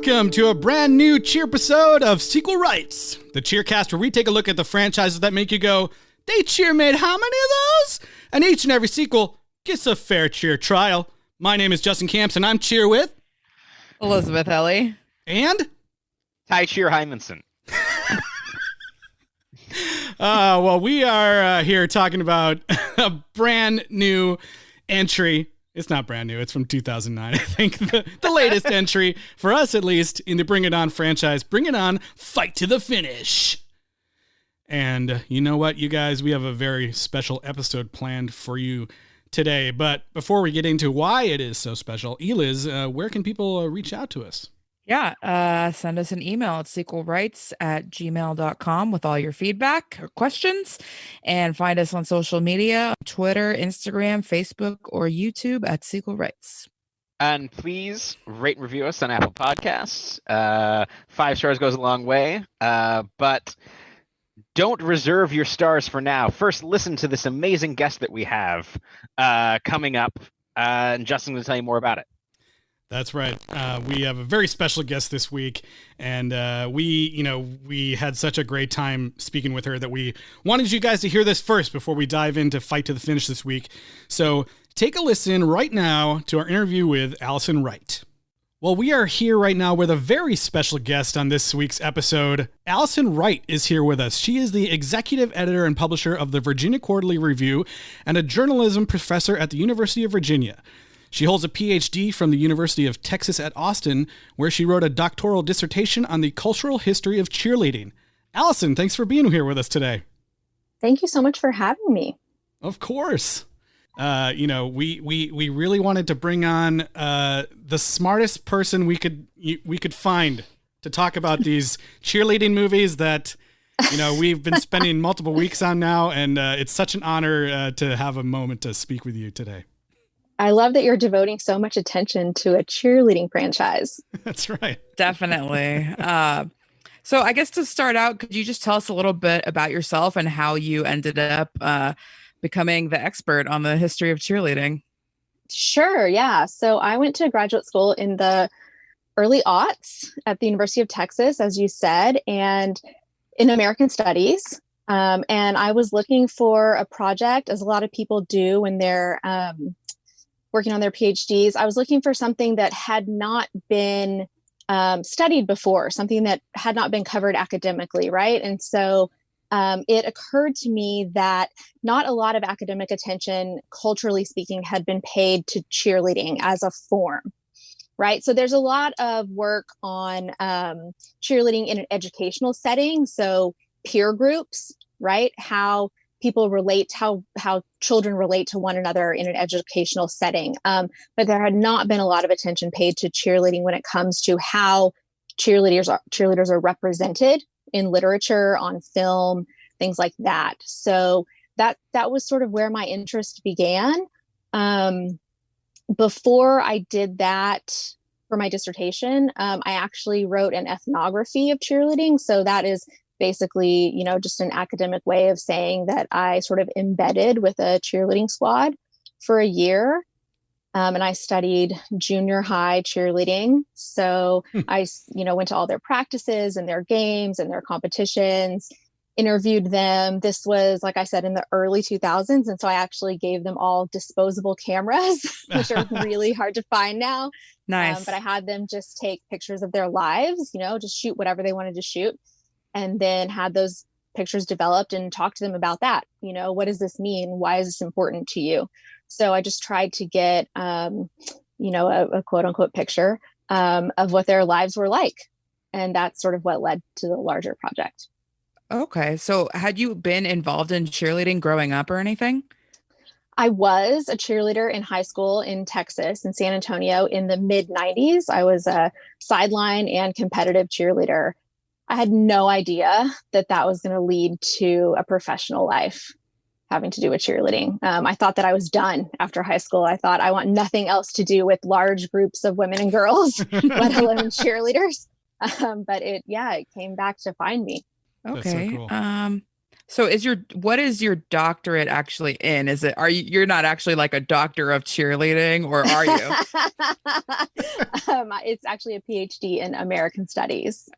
Welcome to a brand new cheer episode of Sequel Rights, the cheercast where we take a look at the franchises that make you go, they cheer made how many of those? And each and every sequel gets a fair cheer trial. My name is Jordan Kamps, and I'm cheer with Elizabeth Ellie. And Ty Cheer Hymanson. Well, we are here talking about a brand new entry. It's not brand new. It's from 2009, I think. The latest entry, for us at least, in the Bring It On franchise. Bring It On, Fight to the Finish. And you know what, you guys? We have a very special episode planned for you today. But before we get into why it is so special, Eliz, where can people reach out to us? Yeah, send us an email at sequelrights@gmail.com with all your feedback or questions, and find us on social media, Twitter, Instagram, Facebook, or YouTube at Sequel Rights. And please rate and review us on Apple Podcasts. 5 stars goes a long way, but don't reserve your stars for now. First, listen to this amazing guest that we have coming up, and Justin will tell you more about it. That's right. We have a very special guest this week, and we had such a great time speaking with her that we wanted you guys to hear this first before we dive into Fight to the Finish this week. So take a listen right now to our interview with Allison Wright. Well, we are here right now with a very special guest on this week's episode. Allison Wright is here with us. She is the executive editor and publisher of the Virginia Quarterly Review and a journalism professor at the University of Virginia. She holds a PhD from the University of Texas at Austin, where she wrote a doctoral dissertation on the cultural history of cheerleading. Allison, thanks for being here with us today. Thank you so much for having me. Of course. We really wanted to bring on the smartest person we could find to talk about these cheerleading movies that we've been spending multiple weeks on now, and it's such an honor to have a moment to speak with you today. I love that you're devoting so much attention to a cheerleading franchise. That's right. Definitely. So I guess to start out, could you just tell us a little bit about yourself and how you ended up becoming the expert on the history of cheerleading? Sure. Yeah. So I went to graduate school in the early aughts at the University of Texas, as you said, and in American Studies. And I was looking for a project, as a lot of people do when they're working on their PhDs. I was looking for something that had not been studied before, something that had not been covered academically, right? And so it occurred to me that not a lot of academic attention, culturally speaking, had been paid to cheerleading as a form, right? So there's a lot of work on cheerleading in an educational setting. So peer groups, right? How people relate, how children relate to one another in an educational setting. But there had not been a lot of attention paid to cheerleading when it comes to how cheerleaders are represented in literature, on film, things like that. So that was sort of where my interest began. Before I did that for my dissertation, I actually wrote an ethnography of cheerleading. So that is basically, just an academic way of saying that I sort of embedded with a cheerleading squad for a year. And I studied junior high cheerleading. So I, went to all their practices and their games and their competitions, interviewed them. This was, like I said, in the early 2000s. And so I actually gave them all disposable cameras, which are really hard to find now. Nice. But I had them just take pictures of their lives, just shoot whatever they wanted to shoot. And then had those pictures developed and talked to them about that. What does this mean? Why is this important to you? So I just tried to get, a quote unquote picture of what their lives were like. And that's sort of what led to the larger project. Okay. So had you been involved in cheerleading growing up or anything? I was a cheerleader in high school in Texas, in San Antonio, in the mid 90s. I was a sideline and competitive cheerleader. I had no idea that was going to lead to a professional life having to do with cheerleading. I thought that I was done after high school. I thought I want nothing else to do with large groups of women and girls, let alone cheerleaders. But it came back to find me. Okay. That's so cool. So what is your doctorate actually in? You're not actually like a doctor of cheerleading, or are you? It's actually a PhD in American Studies.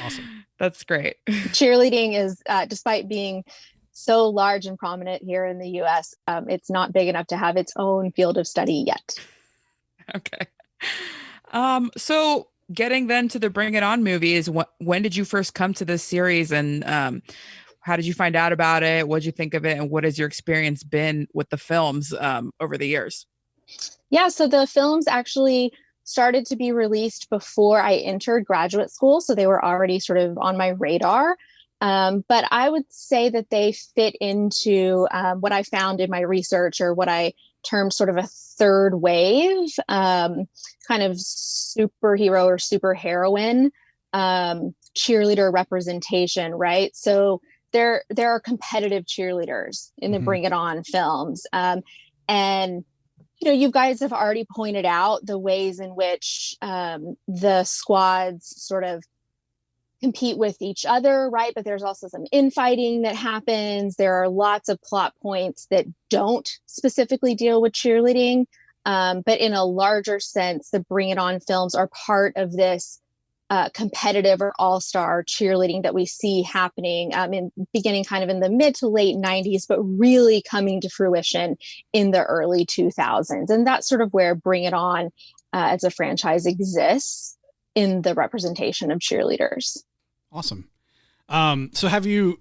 Awesome. That's great. Cheerleading is, despite being so large and prominent here in the US, it's not big enough to have its own field of study yet. Okay. So getting then to the Bring It On movies, when did you first come to this series, and how did you find out about it? What did you think of it? And what has your experience been with the films over the years? Yeah, so the films actually started to be released before I entered graduate school. So they were already sort of on my radar. But I would say that they fit into what I found in my research, or what I termed sort of a third wave kind of superhero or superheroine cheerleader representation, right? So there are competitive cheerleaders in the Bring It On films. And you guys have already pointed out the ways in which the squads sort of compete with each other, right? But there's also some infighting that happens. There are lots of plot points that don't specifically deal with cheerleading. But in a larger sense, the Bring It On films are part of this competitive or all-star cheerleading that we see happening beginning kind of in the mid to late 90s, but really coming to fruition in the early 2000s. And that's sort of where Bring It On as a franchise exists in the representation of cheerleaders. Awesome. So have you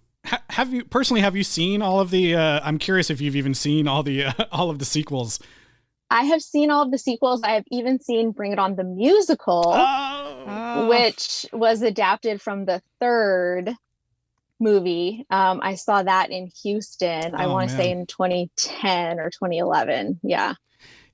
personally seen all of the I'm curious if you've even seen all of the sequels. I have seen all of the sequels. I have even seen Bring It On the musical, which was adapted from the third movie. I saw that in Houston. I want to say in 2010 or 2011. Yeah.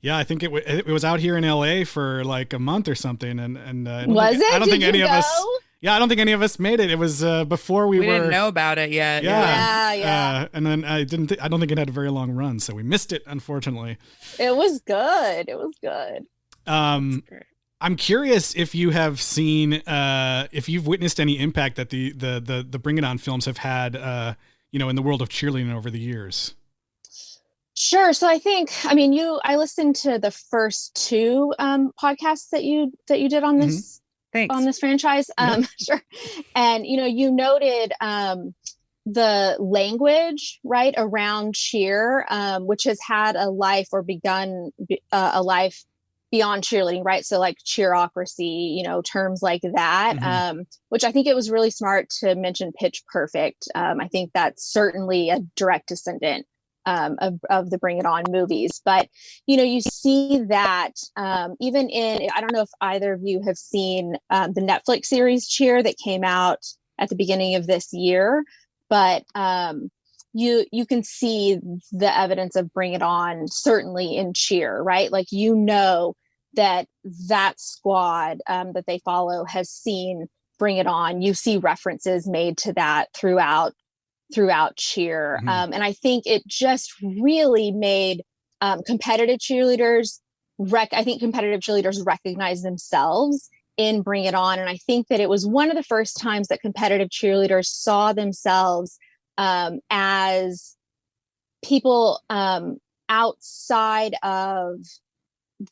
Yeah, I think it was out here in LA for like a month or something, and I don't think any of us. Yeah, I don't think any of us made it. It was before we didn't know about it yet. Yeah. And then I don't think it had a very long run, so we missed it, unfortunately. It was good. I'm curious if you have seen, if you've witnessed any impact that the Bring It On films have had, in the world of cheerleading over the years. Sure. So I listened to the first two podcasts that you did on this. Thanks. On this franchise. Sure. And, you noted the language, right, around cheer, which has had a life or begun a life beyond cheerleading, right? So like cheerocracy, terms like that, which I think it was really smart to mention Pitch Perfect. I think that's certainly a direct descendant of the Bring It On movies. But, you see that even in, I don't know if either of you have seen the Netflix series Cheer that came out at the beginning of this year, but you can see the evidence of Bring It On certainly in Cheer, right? Like, that squad that they follow has seen Bring It On. You see references made to that throughout Cheer. And I think it just really made competitive cheerleaders recognize themselves in Bring It On. And I think that it was one of the first times that competitive cheerleaders saw themselves as people outside of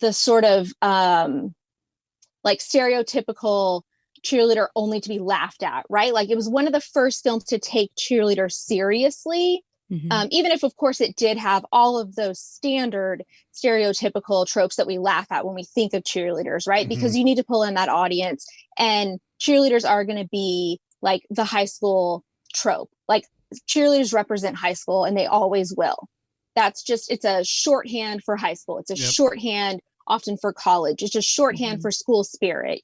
the sort of like stereotypical cheerleader only to be laughed at, right? Like, it was one of the first films to take cheerleaders seriously, even if, of course, it did have all of those standard stereotypical tropes that we laugh at when we think of cheerleaders, right? Because you need to pull in that audience, and cheerleaders are going to be like the high school trope. Like, cheerleaders represent high school, and they always will. It's a shorthand for high school. It's a shorthand often for college. It's just shorthand for school spirit.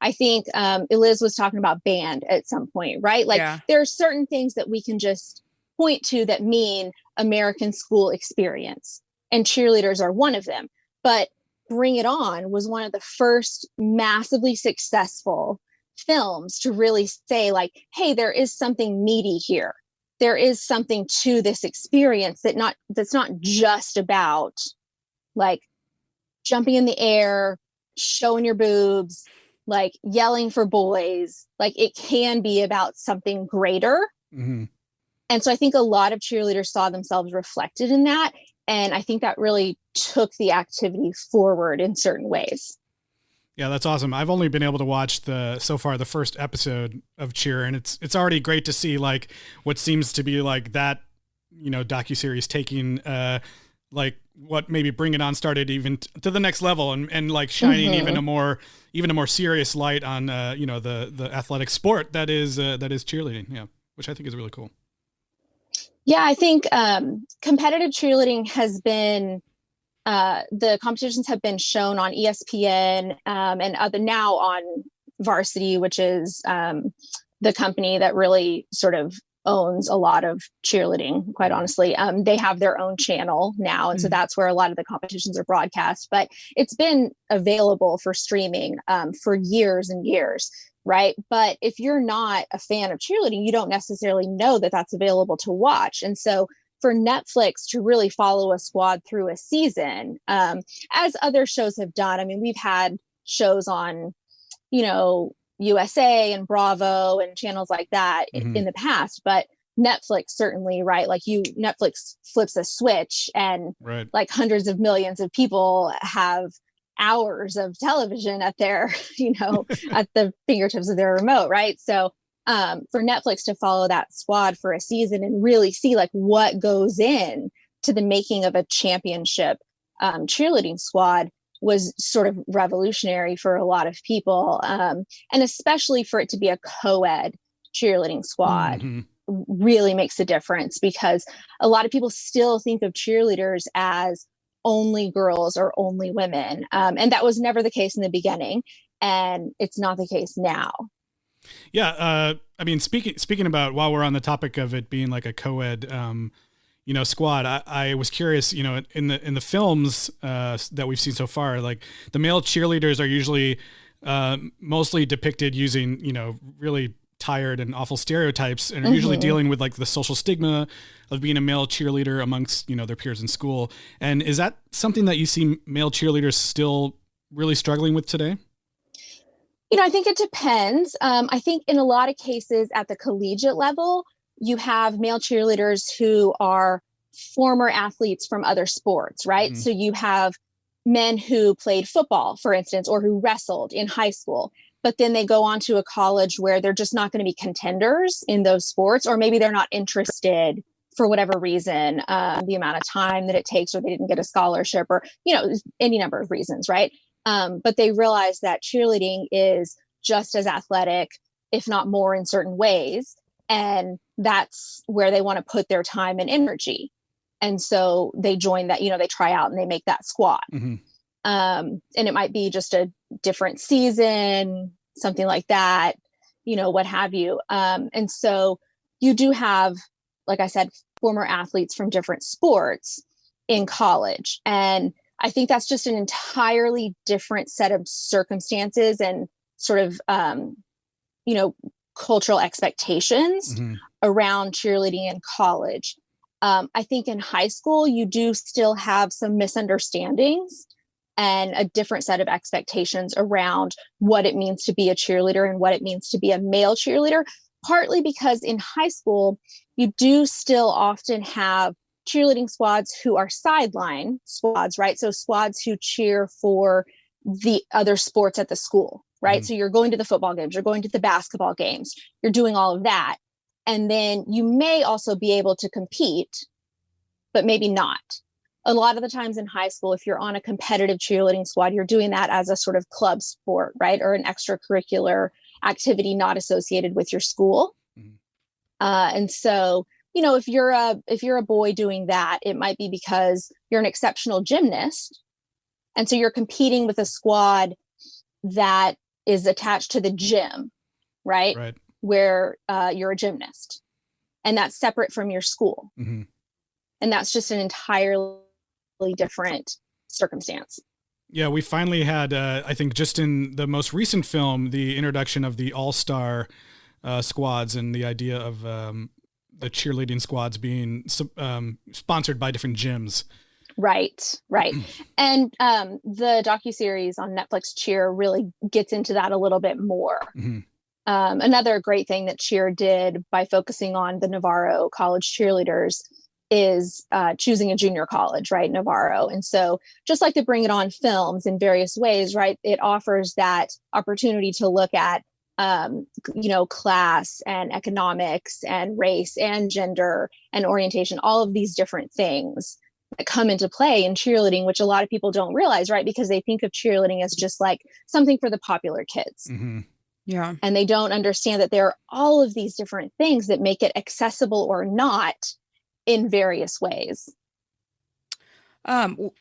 I think Eliz was talking about band at some point, right? Like, there are certain things that we can just point to that mean American school experience, and cheerleaders are one of them. But Bring It On was one of the first massively successful films to really say, like, hey, there is something meaty here. There is something to this experience that's not just about like jumping in the air, showing your boobs, like yelling for boys. Like, it can be about something greater. And so I think a lot of cheerleaders saw themselves reflected in that. And I think that really took the activity forward in certain ways. Yeah, that's awesome. I've only been able to watch so far the first episode of Cheer, and it's already great to see like what seems to be like that, docuseries taking like what maybe Bring It On started even to the next level, and like shining even a more serious light on the athletic sport that is cheerleading. Yeah, which I think is really cool. Yeah, I think competitive cheerleading has been, the competitions have been shown on ESPN and other, now on Varsity, which is the company that really sort of owns a lot of cheerleading, quite honestly. They have their own channel now. And so that's where a lot of the competitions are broadcast, but it's been available for streaming for years and years. Right. But if you're not a fan of cheerleading, you don't necessarily know that that's available to watch. And so for Netflix to really follow a squad through a season, as other shows have done, I mean, we've had shows on, USA and Bravo and channels like that in the past, but Netflix certainly, right? Like Netflix flips a switch and like hundreds of millions of people have hours of television at their, at the fingertips of their remote, right? So for Netflix to follow that squad for a season and really see like what goes in to the making of a championship cheerleading squad was sort of revolutionary for a lot of people. And especially for it to be a co-ed cheerleading squad really makes a difference, because a lot of people still think of cheerleaders as only girls or only women. And that was never the case in the beginning. And it's not the case now. Yeah. I mean, speaking about, while we're on the topic of it being like a co-ed, squad, I was curious, in the films that we've seen so far, like the male cheerleaders are usually mostly depicted using, really tired and awful stereotypes, and are usually dealing with like the social stigma of being a male cheerleader amongst, their peers in school. And is that something that you see male cheerleaders still really struggling with today? I think it depends. I think in a lot of cases at the collegiate level, you have male cheerleaders who are former athletes from other sports, right? So you have men who played football, for instance, or who wrestled in high school, but then they go on to a college where they're just not going to be contenders in those sports, or maybe they're not interested for whatever reason, the amount of time that it takes, or they didn't get a scholarship, or, any number of reasons, right? But they realize that cheerleading is just as athletic, if not more in certain ways. And that's where they want to put their time and energy. And so they join that, they try out and they make that squad. And it might be just a different season, something like that, what have you. And so you do have, like I said, former athletes from different sports in college. And I think that's just an entirely different set of circumstances and sort of, cultural expectations around cheerleading in college. I think in high school, you do still have some misunderstandings and a different set of expectations around what it means to be a cheerleader and what it means to be a male cheerleader, partly because in high school, you do still often have cheerleading squads who are sideline squads, right? So squads who cheer for the other sports at the school, right? So you're going to the football games, you're going to the basketball games, you're doing all of that. And then you may also be able to compete, but maybe not. A lot of the times in high school, if you're on a competitive cheerleading squad, you're doing that as a sort of club sport, right? Or an extracurricular activity not associated with your school. And so, if you're a boy doing that, it might be because you're an exceptional gymnast. And so you're competing with a squad that is attached to the gym, right? Where you're a gymnast. And that's separate from your school. And that's just an entirely different circumstance. Yeah, we finally had, I think just in the most recent film, the introduction of the all-star squads, and the idea of the cheerleading squads being sponsored by different gyms. Right. And the docuseries on Netflix, Cheer, really gets into that a little bit more. another great thing that Cheer did by focusing on the Navarro College cheerleaders is choosing a junior college, right? Navarro. And so just like the Bring It On films in various ways, right? It offers that opportunity to look at, class and economics and race and gender and orientation, all of these different things that come into play in cheerleading, which a lot of people don't realize, right? Because they think of cheerleading as just like something for the popular kids. Mm-hmm. Yeah. And they don't understand that there are all of these different things that make it accessible or not in various ways.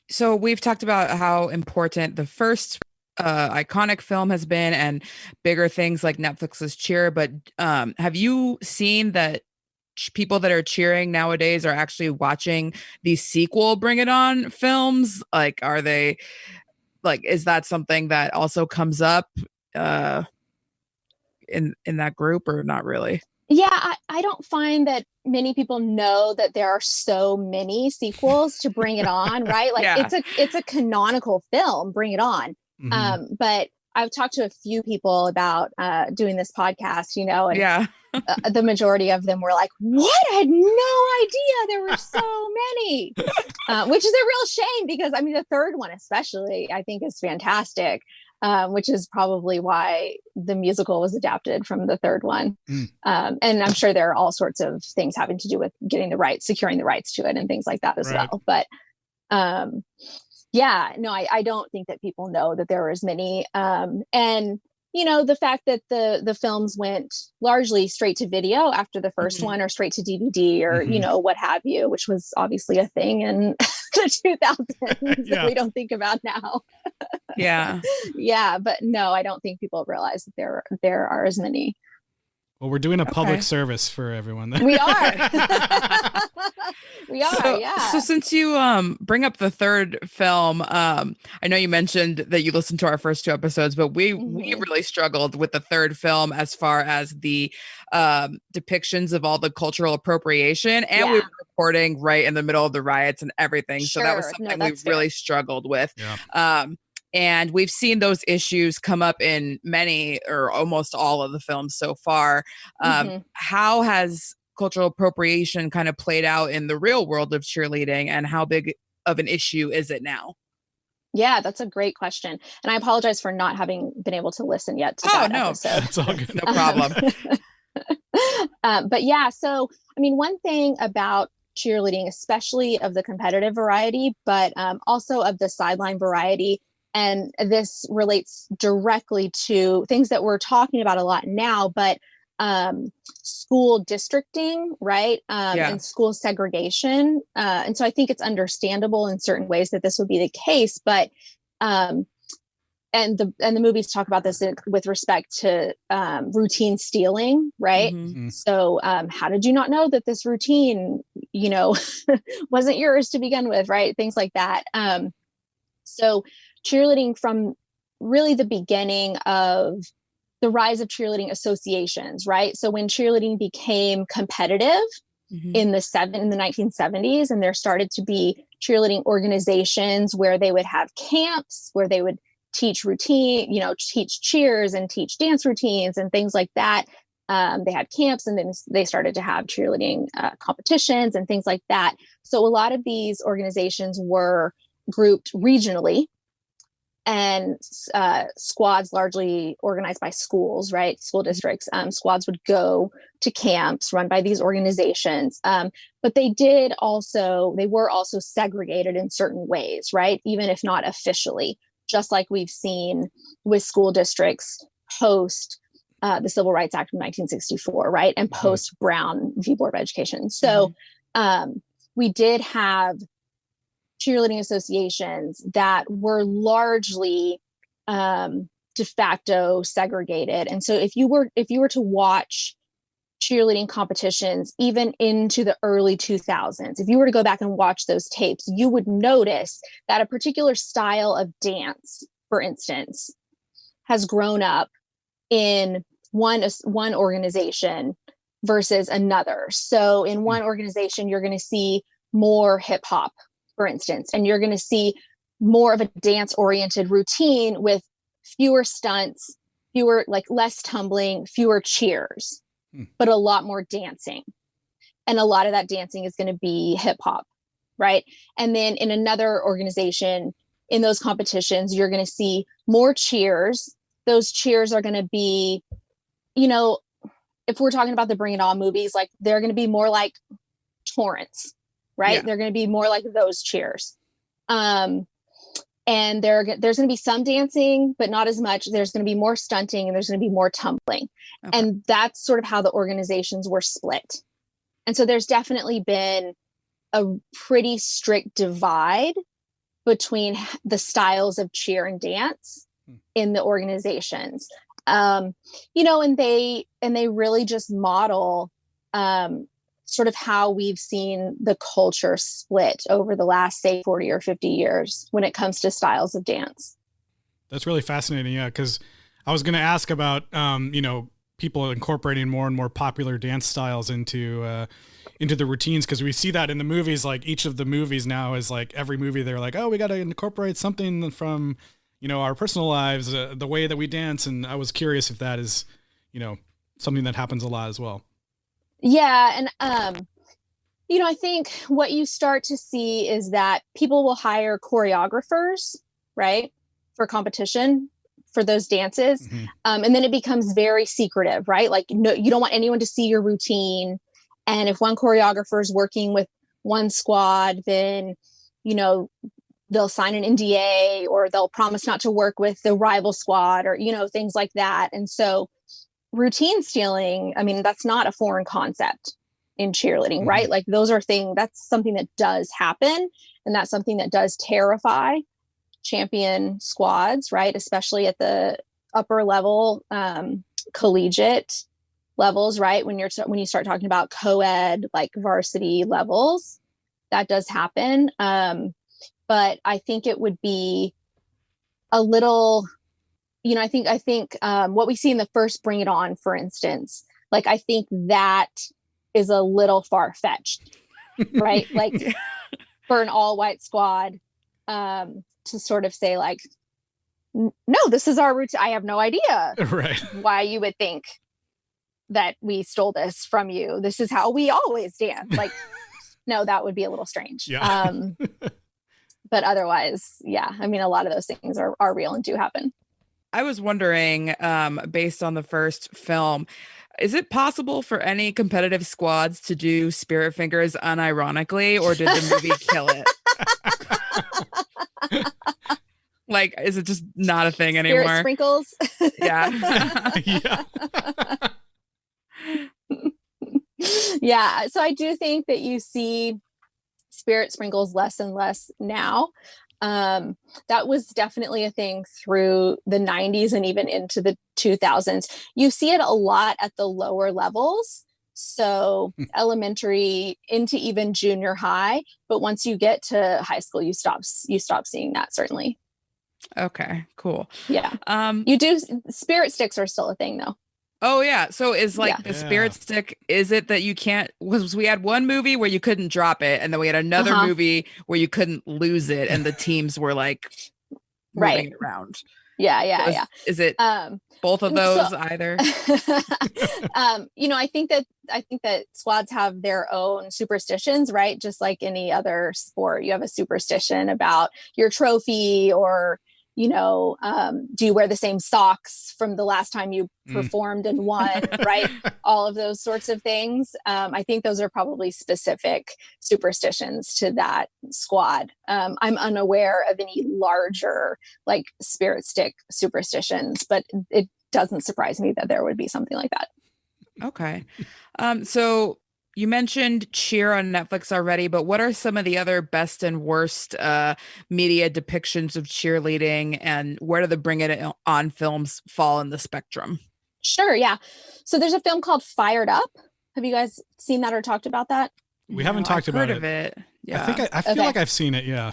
So we've talked about how important the first iconic film has been and bigger things like Netflix's Cheer, but have you seen that people that are cheering nowadays are actually watching the sequel Bring It On films? Like, are they like, is that something that also comes up in that group, or not really? Yeah, I don't find that many people know that there are so many sequels to Bring It On, right? Like it's a canonical film, Bring It On. Mm-hmm. But I've talked to a few people about doing this podcast, and the majority of them were like, what? I had no idea there were so many, which is a real shame because, I mean, the third one especially, I think is fantastic. Which is probably why the musical was adapted from the third one. And I'm sure there are all sorts of things having to do with getting the rights, securing the rights to it and things like that as well. But I don't think that people know that there were as many. And, the fact that the films went largely straight to video after the first one, or straight to DVD, or, what have you, which was obviously a thing in the 2000s that we don't think about now. But no, I don't think people realize that there are as many. Well, we're doing a public service for everyone then. We are. We are, So since you bring up the third film, I know you mentioned that you listened to our first two episodes, but we really struggled with the third film as far as the depictions of all the cultural appropriation, and we were recording right in the middle of the riots and everything. Sure. So that was something we really struggled with. Yeah. And we've seen those issues come up in many or almost all of the films so far. How has cultural appropriation kind of played out in the real world of cheerleading, and how big of an issue is it now? Yeah, that's a great question. And I apologize for not having been able to listen yet to that episode. That's all good. No problem. But so, I mean, one thing about cheerleading, especially of the competitive variety, but also of the sideline variety, and this relates directly to things that we're talking about a lot now, but school districting, right? And school segregation. And so I think it's understandable in certain ways that this would be the case, but and the movies talk about this with respect to routine stealing, right? So how did you not know that this routine, wasn't yours to begin with, right? Things like that. So cheerleading, from really the beginning of the rise of cheerleading associations, right? So when cheerleading became competitive in the 1970s, and there started to be cheerleading organizations where they would have camps where they would teach routine, teach cheers and teach dance routines and things like that. They had camps, and then they started to have cheerleading competitions and things like that. So a lot of these organizations were grouped regionally, and squads largely organized by schools, right? School districts. Squads would go to camps run by these organizations. But they were also segregated in certain ways, right? Even if not officially, just like we've seen with school districts post the Civil Rights Act of 1964, right? And post Brown v. Board of Education. So we did have cheerleading associations that were largely de facto segregated. And so if you were to watch cheerleading competitions even into the early 2000s, if you were to go back and watch those tapes, you would notice that a particular style of dance, for instance, has grown up in one organization versus another. So in one organization, you're going to see more hip hop, for instance, and you're going to see more of a dance-oriented routine with fewer stunts, fewer, like less tumbling, fewer cheers, but a lot more dancing. And a lot of that dancing is going to be hip hop, right? And then in another organization, in those competitions, you're going to see more cheers. Those cheers are going to be, you know, if we're talking about the Bring It On movies, like they're going to be more like Torrance, right? Yeah. They're going to be more like those cheers. And there's going to be some dancing, but not as much. There's going to be more stunting and there's going to be more tumbling. Okay. And that's sort of how the organizations were split. And so there's definitely been a pretty strict divide between the styles of cheer and dance in the organizations. You know, and they really just model sort of how we've seen the culture split over the last, say, 40 or 50 years when it comes to styles of dance. That's really fascinating. Yeah. Cause I was going to ask about, you know, people incorporating more and more popular dance styles into the routines. Cause we see that in the movies, like each of the movies now is like every movie they're like, oh, we got to incorporate something from, you know, our personal lives, the way that we dance. And I was curious if that is, you know, something that happens a lot as well. Yeah. And, you know, I think what you start to see is that people will hire choreographers, right, for competition for those dances. Mm-hmm. And then it becomes very secretive, right? Like, no, you don't want anyone to see your routine. And if one choreographer is working with one squad, then, you know, they'll sign an NDA or they'll promise not to work with the rival squad or, you know, things like that. And so routine stealing, I mean, that's not a foreign concept in cheerleading, mm-hmm. right? Like that's something that does happen. And that's something that does terrify champion squads, right? Especially at the upper level, collegiate levels, right? When you start talking about co-ed, like varsity levels, that does happen. But I think it would be a little, you know, I think what we see in the first Bring It On, for instance, like, I think that is a little far-fetched, right? Like for an all white squad, to sort of say like, no, this is our routine. I have no idea right. why you would think that we stole this from you. This is how we always dance. Like, no, that would be a little strange. Yeah. But otherwise, yeah, I mean, a lot of those things are real and do happen. I was wondering, based on the first film, is it possible for any competitive squads to do spirit fingers unironically, or did the movie kill it? Like, is it just not a thing anymore? Spirit sprinkles? Yeah. Yeah. Yeah. So I do think that you see spirit sprinkles less and less now. That was definitely a thing through the 90s and even into the 2000s. You see it a lot at the lower levels. So elementary into even junior high. But once you get to high school, you stop seeing that, certainly. Okay, cool. Yeah. You do. Spirit sticks are still a thing, though. Oh yeah. So is like the spirit stick, is it that you can't, we had one movie where you couldn't drop it, and then we had another movie where you couldn't lose it, and the teams were like moving it around. Yeah. Is it both of those either? You know, I think that squads have their own superstitions, right? Just like any other sport, you have a superstition about your trophy, or, you know, do you wear the same socks from the last time you performed and won, right? All of those sorts of things. I think those are probably specific superstitions to that squad. I'm unaware of any larger, like, spirit stick superstitions, but it doesn't surprise me that there would be something like that. Okay. So you mentioned Cheer on Netflix already, but what are some of the other best and worst media depictions of cheerleading, and where do the Bring It On films fall in the spectrum? Sure, yeah. So there's a film called Fired Up. Have you guys seen that or talked about that? We haven't talked about it. Yeah. I feel like I've seen it, yeah.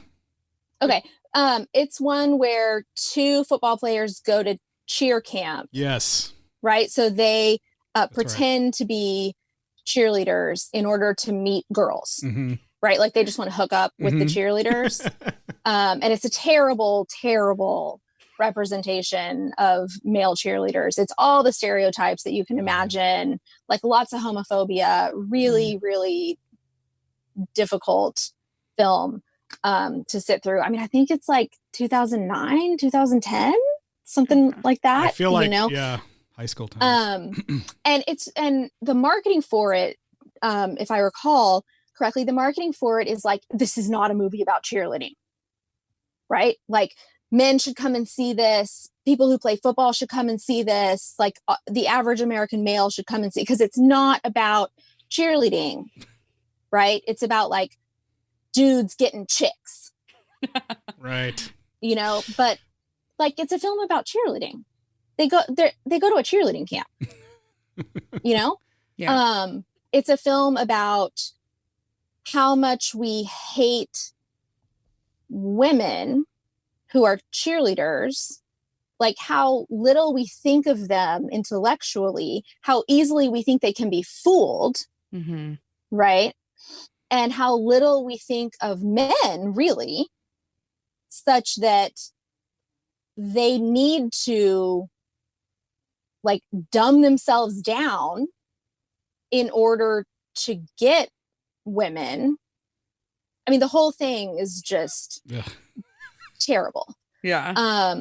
Okay. It's one where two football players go to cheer camp. Yes. Right? So they pretend to be cheerleaders in order to meet girls, right? Like, they just want to hook up with the cheerleaders. And it's a terrible, terrible representation of male cheerleaders. It's all the stereotypes that you can imagine, like lots of homophobia, really, really difficult film to sit through. I mean, I think it's like 2009, 2010, something like that. I feel like, high school times. And the marketing for it, if I recall correctly, the marketing for it is like, this is not a movie about cheerleading, right? Like, men should come and see this. People who play football should come and see this. Like, the average American male should come and see, because it's not about cheerleading, right? It's about like dudes getting chicks. Right. You know, but like, it's a film about cheerleading. They go to a cheerleading camp, you know? Yeah. It's a film about how much we hate women who are cheerleaders, like how little we think of them intellectually, how easily we think they can be fooled, right? And how little we think of men, really, such that they need to like dumb themselves down in order to get women. I mean, the whole thing is just terrible. Yeah.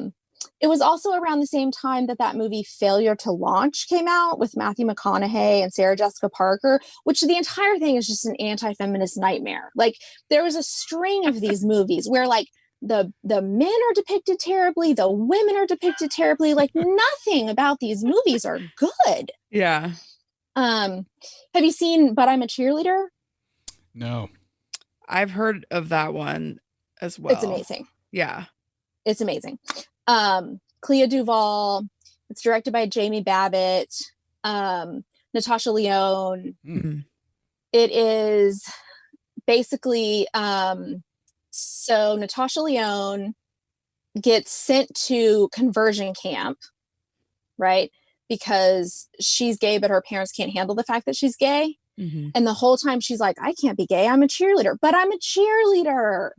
It was also around the same time that movie Failure to Launch came out with Matthew McConaughey and Sarah Jessica Parker, which the entire thing is just an anti-feminist nightmare. Like, there was a string of these movies where like the men are depicted terribly, the women are depicted terribly, like nothing about these movies are good. Yeah. Have you seen But I'm a Cheerleader? No. I've heard of that one as well. It's amazing. Yeah. It's amazing. Clea Duvall. It's directed by Jamie Babbitt, Natasha Lyonne. It is basically, so Natasha Lyonne gets sent to conversion camp, right? Because she's gay, but her parents can't handle the fact that she's gay. And the whole time she's like, I can't be gay. I'm a cheerleader, but I'm a cheerleader,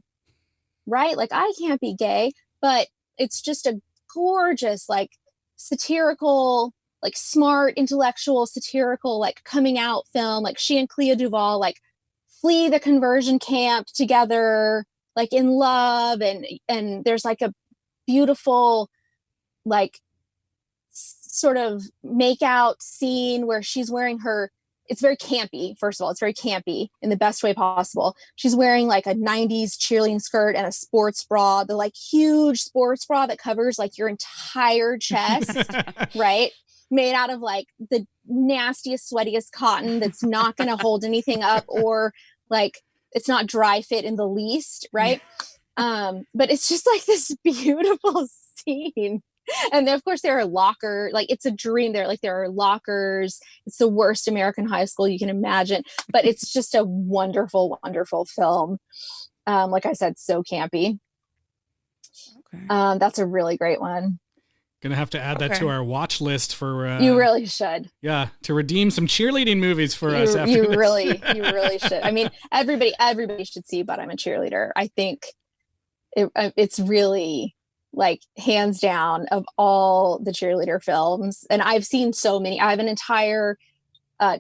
right? Like, I can't be gay, but it's just a gorgeous, like, satirical, like, smart, intellectual, satirical, like, coming out film. Like, she and Clea Duvall, like, flee the conversion camp together, like, in love. And there's, like, a beautiful, like, sort of make out scene where she's wearing it's very campy. First of all, it's very campy in the best way possible. She's wearing like a 90s cheerleading skirt and a sports bra, the like huge sports bra that covers like your entire chest, right? Made out of like the nastiest, sweatiest cotton that's not going to hold anything up, or like it's not dry fit in the least, right? But it's just like this beautiful scene. And then, of course, there are lockers. Like, it's a dream. There are lockers. It's the worst American high school you can imagine. But it's just a wonderful, wonderful film. Like I said, so campy. Okay. That's a really great one. Gonna have to add that to our watch list for. You really should. Yeah, to redeem some cheerleading movies for us. After you this. really should. I mean, everybody should see But I'm a Cheerleader. I think it's really, like, hands down of all the cheerleader films. And I've seen so many. I have an entire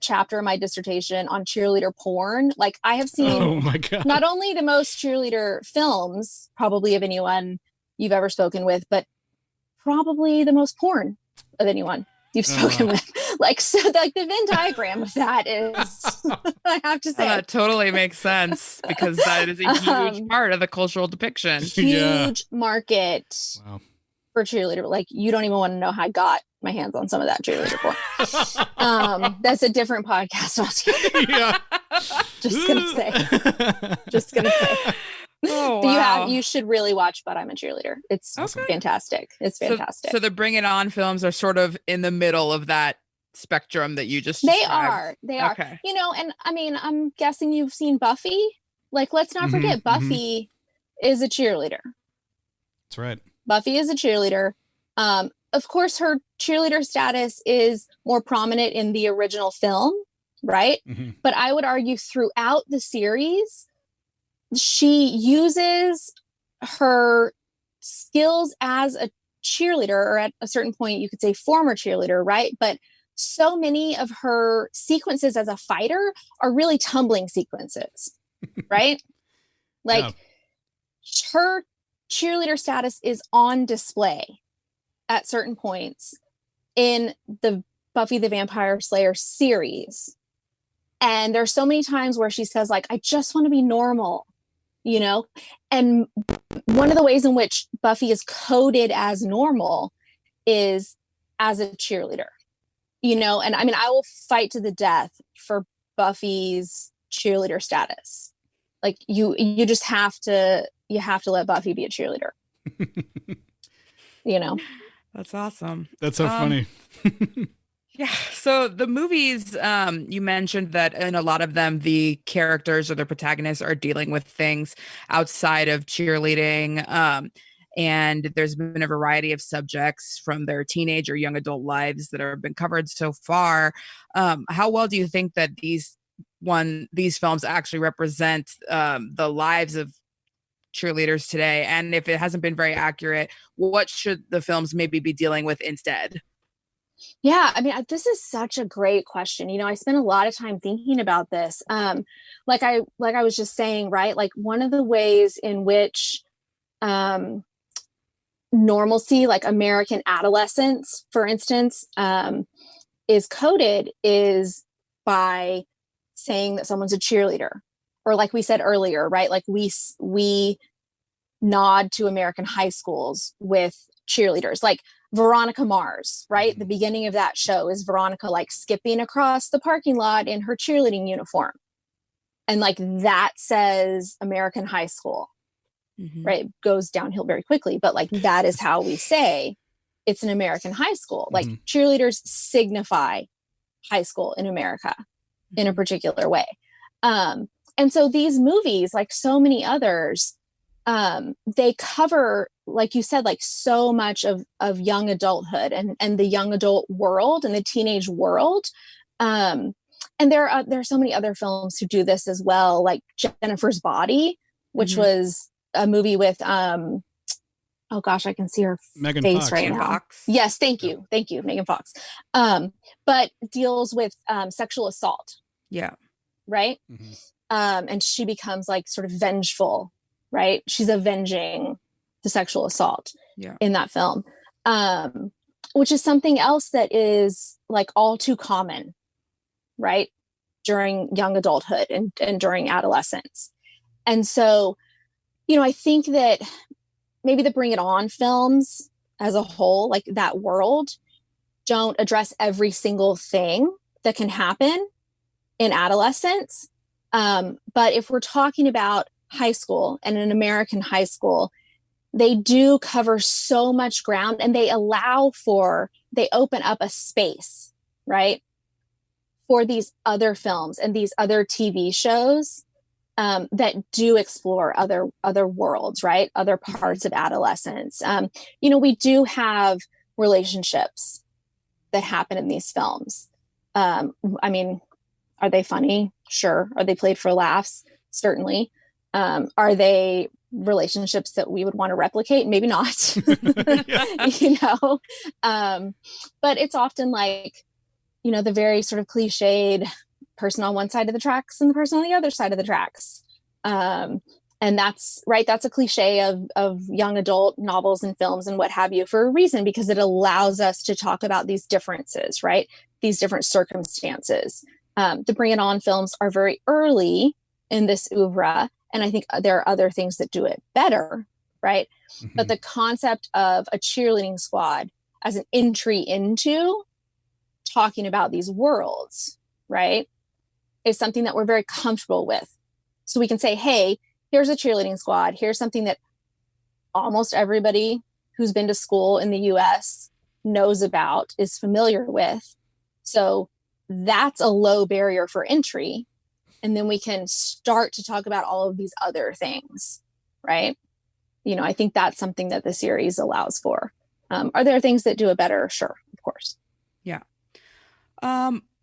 chapter in my dissertation on cheerleader porn. Like, I have seen not only the most cheerleader films probably of anyone you've ever spoken with, but probably the most porn of anyone you've spoken with. Like, so like the Venn diagram of that is, I have to say. That totally makes sense, because that is a huge part of the cultural depiction. Huge market for cheerleader. Like, you don't even want to know how I got my hands on some of that cheerleader porn. That's a different podcast altogether. Yeah. Just gonna say. Oh, but wow. you should really watch But I'm a Cheerleader. It's fantastic. It's fantastic. So the Bring It On films are sort of in the middle of that spectrum that you just described. They are. Okay. You know, and I mean, I'm guessing you've seen Buffy. Like, let's not forget, Buffy is a cheerleader. That's right. Buffy is a cheerleader. Of course, her cheerleader status is more prominent in the original film, right? But I would argue throughout the series, she uses her skills as a cheerleader, or at a certain point you could say former cheerleader, right? But so many of her sequences as a fighter are really tumbling sequences, right? Like, her cheerleader status is on display at certain points in the Buffy the Vampire Slayer series. And there's so many times where she says, like, I just want to be normal, you know? And one of the ways in which Buffy is coded as normal is as a cheerleader, you know? And I mean, I will fight to the death for Buffy's cheerleader status. Like, you just have to let Buffy be a cheerleader, you know? That's awesome. That's so funny. Yeah. So the movies, you mentioned that in a lot of them, the characters or the protagonists are dealing with things outside of cheerleading. And there's been a variety of subjects from their teenage or young adult lives that have been covered so far. How well do you think that these films actually represent the lives of cheerleaders today? And if it hasn't been very accurate, what should the films maybe be dealing with instead? Yeah, I mean, this is such a great question. You know, I spent a lot of time thinking about this. Like I was just saying, right? Like, one of the ways in which normalcy, like American adolescence, for instance, is coded is by saying that someone's a cheerleader, or like we said earlier, right? Like, we nod to American high schools with cheerleaders, like Veronica Mars, right? The beginning of that show is Veronica like skipping across the parking lot in her cheerleading uniform. And like, that says American high school, right? It goes downhill very quickly, but like, that is how we say it's an American high school. Like, cheerleaders signify high school in America in a particular way. And so these movies, like so many others, they cover, like you said, like so much of young adulthood and the young adult world and the teenage world. And there are so many other films who do this as well, like Jennifer's Body, which was a movie with, oh gosh, I can see her Megan face Fox, right now. Fox. Yes. Thank you, Megan Fox. But deals with sexual assault. Yeah. Right. And she becomes like sort of vengeful, right? She's avenging the sexual assault in that film, which is something else that is like all too common, right? During young adulthood and during adolescence. And so, you know, I think that maybe the Bring It On films as a whole, like that world, don't address every single thing that can happen in adolescence. But if we're talking about high school and an American high school, they do cover so much ground, and they open up a space, right, for these other films and these other TV shows that do explore other worlds, right? Other parts of adolescence. You know, we do have relationships that happen in these films. I mean, are they funny? Sure. Are they played for laughs? Certainly. Are they relationships that we would want to replicate? Maybe not. You know? But it's often like, you know, the very sort of cliched person on one side of the tracks and the person on the other side of the tracks. And that's right. That's a cliche of young adult novels and films and what have you, for a reason, because it allows us to talk about these differences, right? These different circumstances. The Bring It On films are very early in this oeuvre, and I think there are other things that do it better, right? But the concept of a cheerleading squad as an entry into talking about these worlds, right, is something that we're very comfortable with. So we can say, hey, here's a cheerleading squad. Here's something that almost everybody who's been to school in the US knows about, is familiar with. So that's a low barrier for entry. And then we can start to talk about all of these other things, right? You know, I think that's something that the series allows for. Are there things that do it better? Sure, of course. Yeah.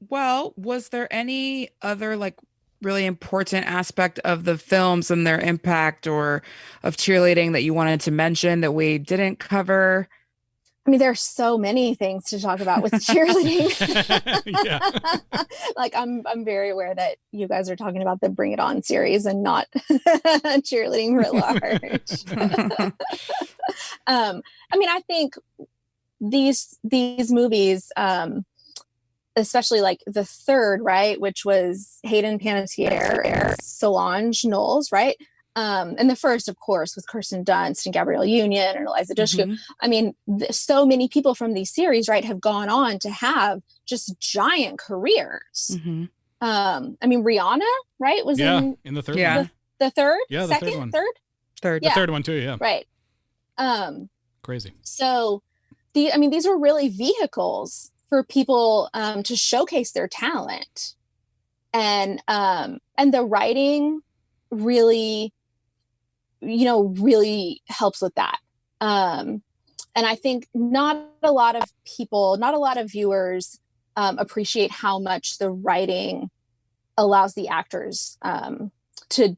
Well, was there any other like really important aspect of the films and their impact or of cheerleading that you wanted to mention that we didn't cover? I mean, there's so many things to talk about with cheerleading. Yeah. Like I'm very aware that you guys are talking about the Bring It On series and not cheerleading writ large. I mean, I think these movies, especially like the third, right, which was Hayden Panettiere, Solange Knowles, right? And the first, of course, with Kirsten Dunst and Gabrielle Union and Eliza Dushku. I mean, so many people from these series, right, have gone on to have just giant careers. I mean, Rihanna, right, was in the third one. one. The third? Yeah, the second, third? The third one too, yeah. Right. Crazy. So these were really vehicles for people to showcase their talent. And the writing really, really helps with that. And I think not a lot of viewers appreciate how much the writing allows the actors to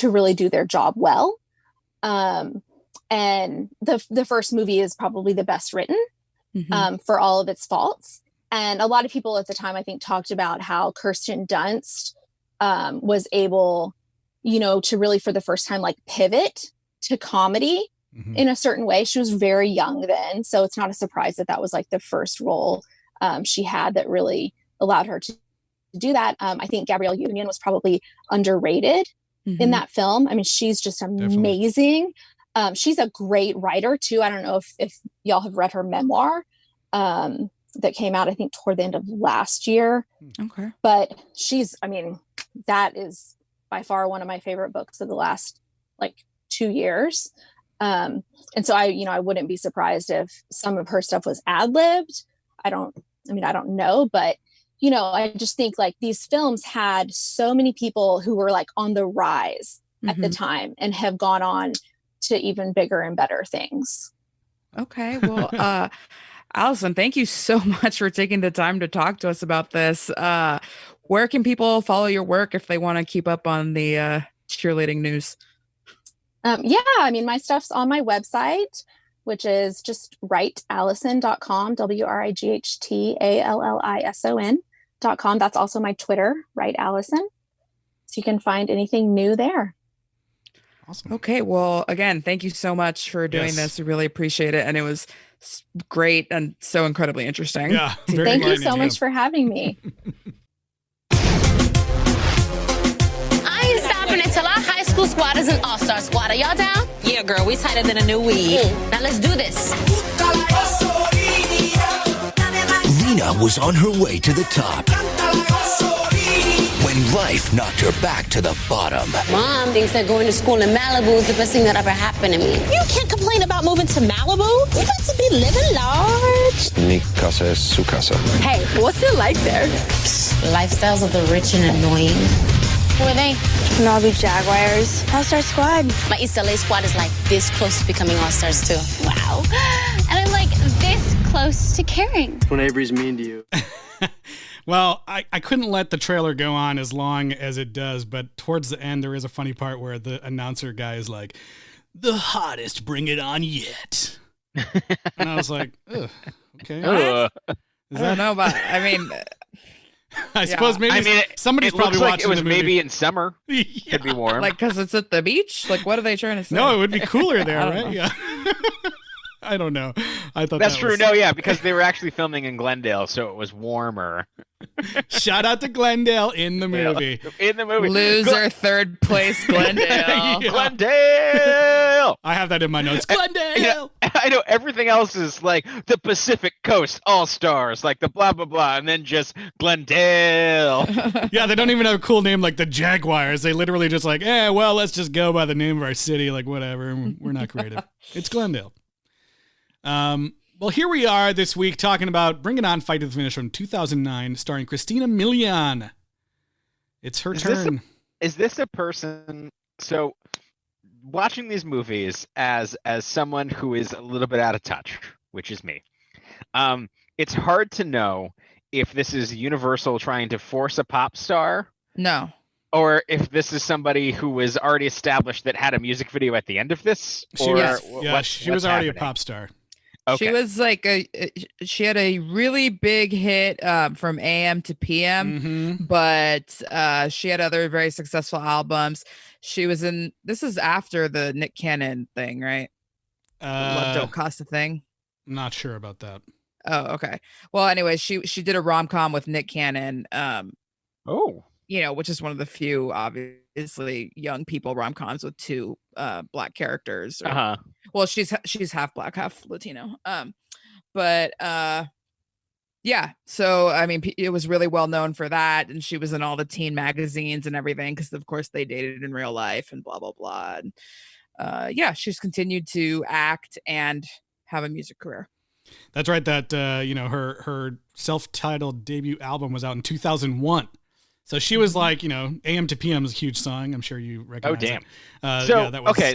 really do their job well. And the first movie is probably the best written for all of its faults. And a lot of people at the time, I think, talked about how Kirsten Dunst was able, to really, for the first time, like pivot to comedy in a certain way. She was very young then, so it's not a surprise that was like the first role she had that really allowed her to do that. I think Gabrielle Union was probably underrated in that film. I mean, she's just amazing. She's a great writer too. I don't know if y'all have read her memoir that came out, I think, toward the end of last year. Okay. But that is by far one of my favorite books of the last 2 years. And so I wouldn't be surprised if some of her stuff was ad-libbed. I don't know, but I just think these films had so many people who were on the rise at the time and have gone on to even bigger and better things. Okay. Well, Allison, thank you so much for taking the time to talk to us about this. Where can people follow your work if they want to keep up on the cheerleading news? My stuff's on my website, which is just wrightallison.com, WRIGHTALLISON.com. That's also my Twitter, Wright Allison. So you can find anything new there. Awesome. Okay. Well, again, thank you so much for doing this. We really appreciate it. And it was great and so incredibly interesting. Yeah. Thank you so much for having me. I ain't stopping until our high school squad is an all-star squad. Are y'all down? Yeah, girl, we tighter than a new weed. Now let's do this. Lena was on her way to the top when life knocked her back to the bottom. Mom thinks that going to school in Malibu is the best thing that ever happened to me. You can't complain about moving to Malibu. You got to be living large. Mi casa es su casa. Hey, what's it like there? Lifestyles of the rich and annoying. Who are they? Malibu Jaguars. All-Star squad. My East LA squad is this close to becoming all-stars too. Wow. And I'm this close to caring. When Avery's mean to you. Well, I couldn't let the trailer go on as long as it does, but towards the end, there is a funny part where the announcer guy is like, "The hottest Bring It On yet." And I was like, ugh, okay. I don't know, but I suppose maybe somebody's probably watching it was the movie. maybe in summer. Could be warm. because it's at the beach? What are they trying to say? No, it would be cooler there, I right? don't Yeah. I don't know. I thought That's that true. was... No, yeah, because they were actually filming in Glendale, so it was warmer. Shout out to Glendale in the movie. In the movie. Loser, third place, Glendale. Yeah. Glendale! I have that in my notes. Glendale! I know everything else is the Pacific Coast All-Stars, the blah, blah, blah, and then just Glendale. Yeah, they don't even have a cool name like the Jaguars. They literally just let's just go by the name of our city, whatever. We're not creative. It's Glendale. Well, here we are this week talking about Bring It On, Fight to the Finish from 2009, starring Christina Milian. It's her turn. Is this a person? So, watching these movies as someone who is a little bit out of touch, which is me, it's hard to know if this is Universal trying to force a pop star. No. or if this is somebody who was already established that had a music video at the end of this. She or was, what's she was already happening? a pop star. Okay. She was like she had a really big hit from AM to PM, but she had other very successful albums. She was in, this is after the Nick Cannon thing, right? Love Don't Cost a Thing. Not sure about that. Oh, okay. Well, anyway, she did a rom-com with Nick Cannon. Which is one of the few, obviously, young people rom-coms with two black characters. Well, she's half black, half Latino. But yeah. So I mean, it was really well known for that, and she was in all the teen magazines and everything because, of course, they dated in real life and blah blah blah. And, yeah, she's continued to act and have a music career. That's right. That her self-titled debut album was out in 2001. So she was like, AM to PM is a huge song. I'm sure you recognize. Oh, damn.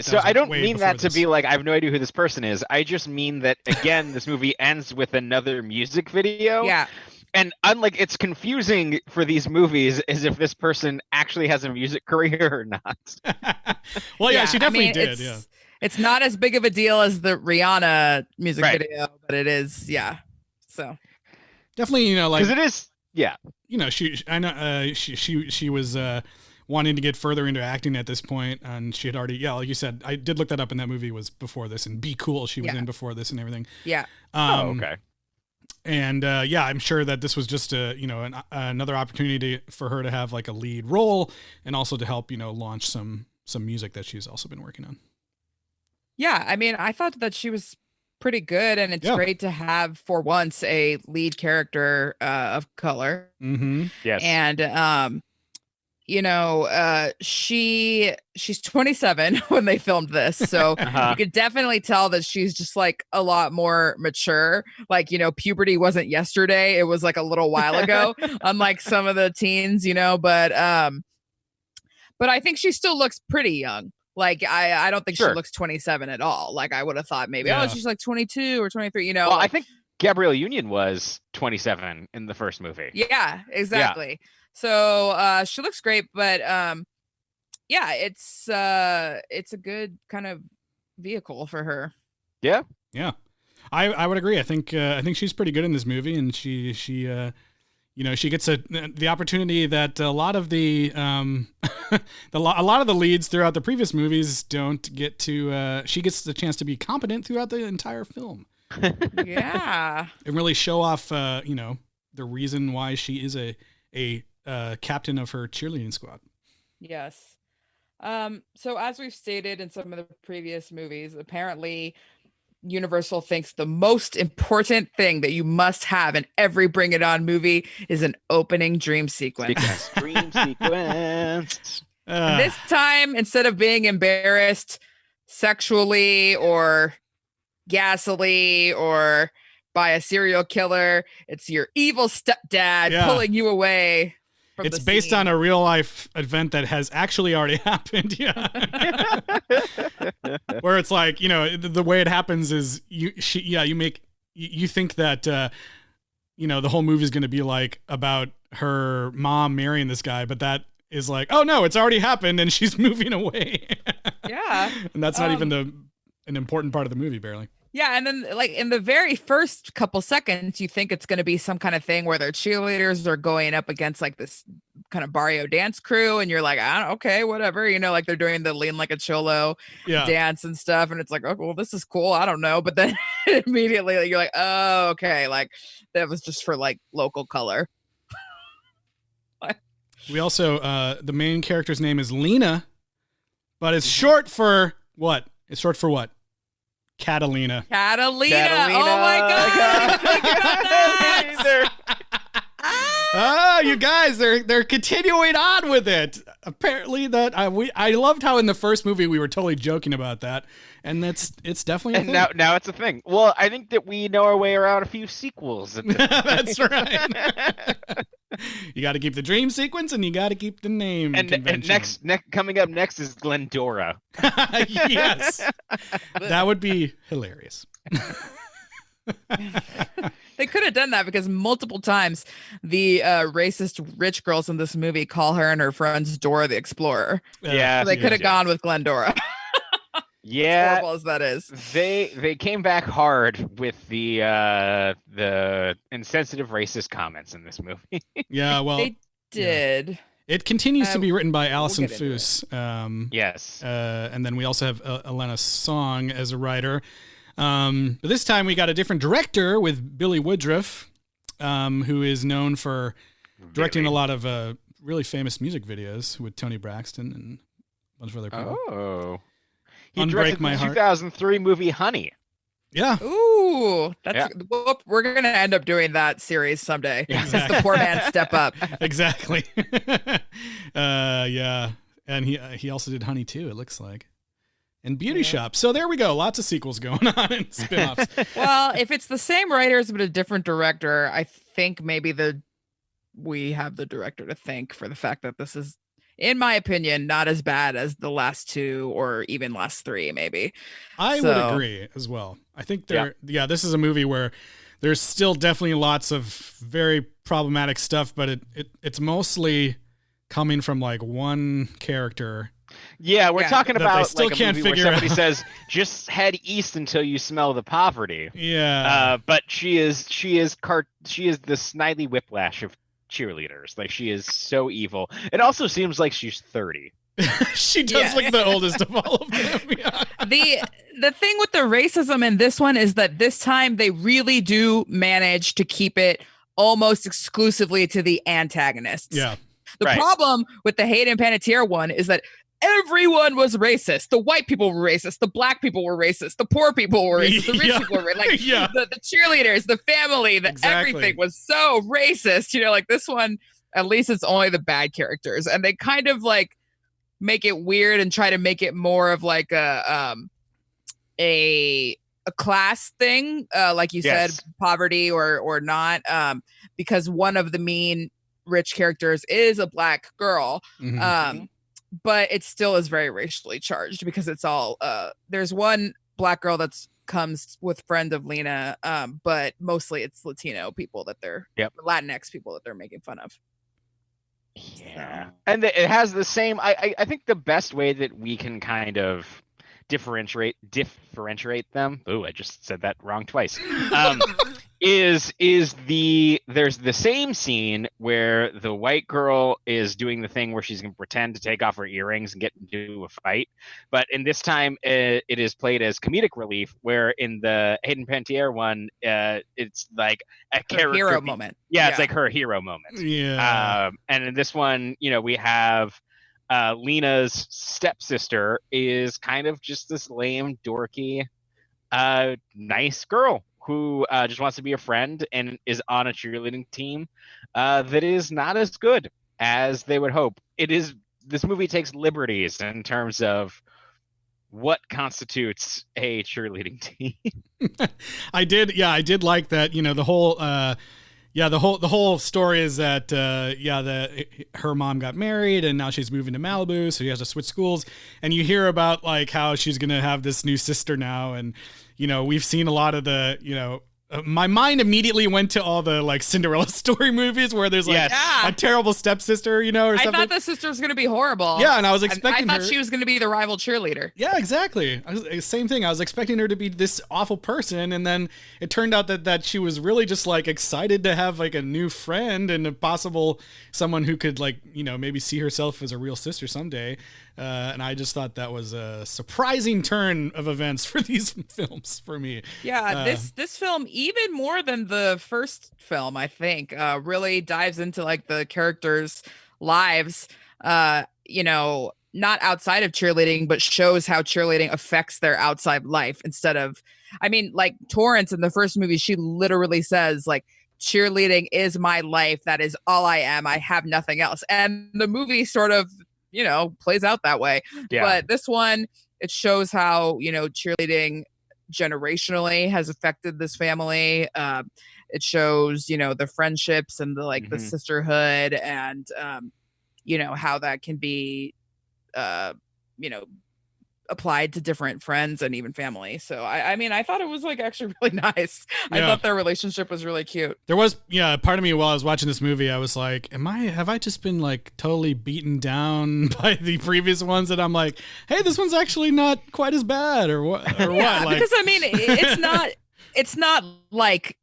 So I don't mean that to be like, I have no idea who this person is. I just mean that, again, this movie ends with another music video. Yeah. And unlike, it's confusing for these movies as if this person actually has a music career or not. Well, yeah, she definitely did. It's not as big of a deal as the Rihanna music video, but it is. Yeah. So definitely, because it is. Yeah. She was wanting to get further into acting at this point, and she had already, like you said, I did look that up, and that movie was before this, and Be Cool, she was in before this and everything. Yeah. Okay. And I'm sure that this was just another opportunity for her to have like a lead role, and also to help launch some music that she's also been working on. Yeah, I mean, I thought that she was pretty good, and it's great to have for once a lead character of color. Yes. And she's 27 when they filmed this, so you could definitely tell that she's just like a lot more mature. Like, puberty wasn't yesterday, it was like a little while ago, unlike some of the teens, but I think she still looks pretty young. Like, I don't think she looks 27 at all. Like, I would have thought maybe, she's like 22 or 23, Well, I think Gabrielle Union was 27 in the first movie. Yeah, exactly. Yeah. So she looks great, but it's a good kind of vehicle for her. Yeah. Yeah. I would agree. I think she's pretty good in this movie, and she she gets the opportunity that a lot of the a lot of the leads throughout the previous movies don't get to. She gets the chance to be competent throughout the entire film. Yeah, and really show off the reason why she is a captain of her cheerleading squad. Yes. So as we've stated in some of the previous movies, apparently Universal thinks the most important thing that you must have in every Bring It On movie is an opening dream sequence. Dream sequence. And this time, instead of being embarrassed sexually or gassily or by a serial killer, it's your evil stepdad pulling you away. It's based on a real life event that has actually already happened. Yeah. Where it's like, the way it happens is you think that, the whole movie is going to be like about her mom marrying this guy, but that is like, oh no, it's already happened and she's moving away. Yeah. And that's not even an important part of the movie, barely. Yeah, and then like in the very first couple seconds, you think it's going to be some kind of thing where their cheerleaders are going up against like this kind of barrio dance crew, and you're like, okay, whatever, like they're doing the lean like a cholo dance and stuff, and it's like, oh, well, this is cool, I don't know, but then immediately you're like, oh, okay, like that was just for like local color. We also the main character's name is Lena, but it's short for what? It's short for what? Catalina. Oh my God. You guys, they're continuing on with it. Apparently I loved how in the first movie we were totally joking about that, and it's definitely a thing. Now it's a thing. Well, I think that we know our way around a few sequels. That's right. You got to keep the dream sequence, and you got to keep the name. And next coming up next is Glendora. Yes, that would be hilarious. They could have done that because multiple times the racist rich girls in this movie call her and her friends Dora the Explorer. Yeah, So they could have gone with Glendora. Yeah, as horrible as that is. They came back hard with the insensitive racist comments in this movie. Yeah, well, they did. Yeah. It continues to be written by Allison get into Foos. Yes. And then we also have Elena Song as a writer. But this time we got a different director with Billy Woodruff, who is known for directing a lot of really famous music videos with Toni Braxton and a bunch of other people. Oh. He Unbreak directed My the Heart. 2003 movie Honey. Yeah. Ooh, we're gonna end up doing that series someday. Exactly. The poor man step up. Exactly. Yeah, and he also did Honey too. It looks like, and Beauty Shop. So there we go. Lots of sequels going on and spin-offs. Well, if it's the same writers but a different director, I think maybe we have the director to thank for the fact that this is, in my opinion, not as bad as the last two or even last three, maybe. I would agree as well. I think this is a movie where there's still definitely lots of very problematic stuff, but it's mostly coming from like one character. Yeah, we're talking about still like a can't movie where figure somebody out. says, "Just head east until you smell the poverty." Yeah. But she is the Snidely Whiplash of cheerleaders. Like, she is so evil. It also seems like she's 30. She does look the oldest of all of them. Yeah. The thing with the racism in this one is that this time they really do manage to keep it almost exclusively to the antagonists. Yeah. The problem with the Hayden Panettiere one is that everyone was racist. The white people were racist. The black people were racist. The poor people were racist. The rich people were racist. Like the cheerleaders, the family, everything was so racist. Like this one, at least it's only the bad characters, and they kind of like make it weird and try to make it more of like a class thing, like you said, poverty or not, because one of the mean rich characters is a black girl. Mm-hmm. But it still is very racially charged because it's all there's one black girl that's comes with friend of Lena, but mostly it's Latino people that they're Latinx people that they're making fun of. Yeah. And it has the same I think the best way that we can kind of differentiate them. Oh, I just said that wrong twice. Is there's the same scene where the white girl is doing the thing where she's gonna pretend to take off her earrings and get into a fight, but in this time it is played as comedic relief, where in the Hayden Panettiere one it's like a character hero moment. It's like her hero moment. And in this one, we have Lena's stepsister is kind of just this lame, dorky, nice girl who just wants to be a friend and is on a cheerleading team that is not as good as they would hope. This movie takes liberties in terms of what constitutes a cheerleading team. I did like that. The whole the whole story is that her mom got married and now she's moving to Malibu, so she has to switch schools. And you hear about like how she's gonna have this new sister now, and we've seen a lot of the my mind immediately went to all the like Cinderella story movies where there's like a terrible stepsister, or something. I thought the sister was going to be horrible. Yeah, and I was expecting I thought she was going to be the rival cheerleader. Yeah, exactly. Same thing. I was expecting her to be this awful person, and then it turned out that she was really just like excited to have like a new friend and a possible someone who could like maybe see herself as a real sister someday. And I just thought that was a surprising turn of events for these films for me. Yeah, this film, even more than the first film, I think, really dives into like the characters' lives, not outside of cheerleading, but shows how cheerleading affects their outside life instead of, like Torrance in the first movie, she literally says like, cheerleading is my life. That is all I am. I have nothing else. And the movie sort of, plays out that way. Yeah. But this one, it shows how, cheerleading generationally has affected this family. It shows, the friendships and the sisterhood and, how that can be, applied to different friends and even family. So I mean, I thought it was like actually really nice. I thought their relationship was really cute. There was, part of me while I was watching this movie, I was like, have I just been like totally beaten down by the previous ones that I'm like, hey, this one's actually not quite as bad or what? Or what? Like, because I mean, it's not like,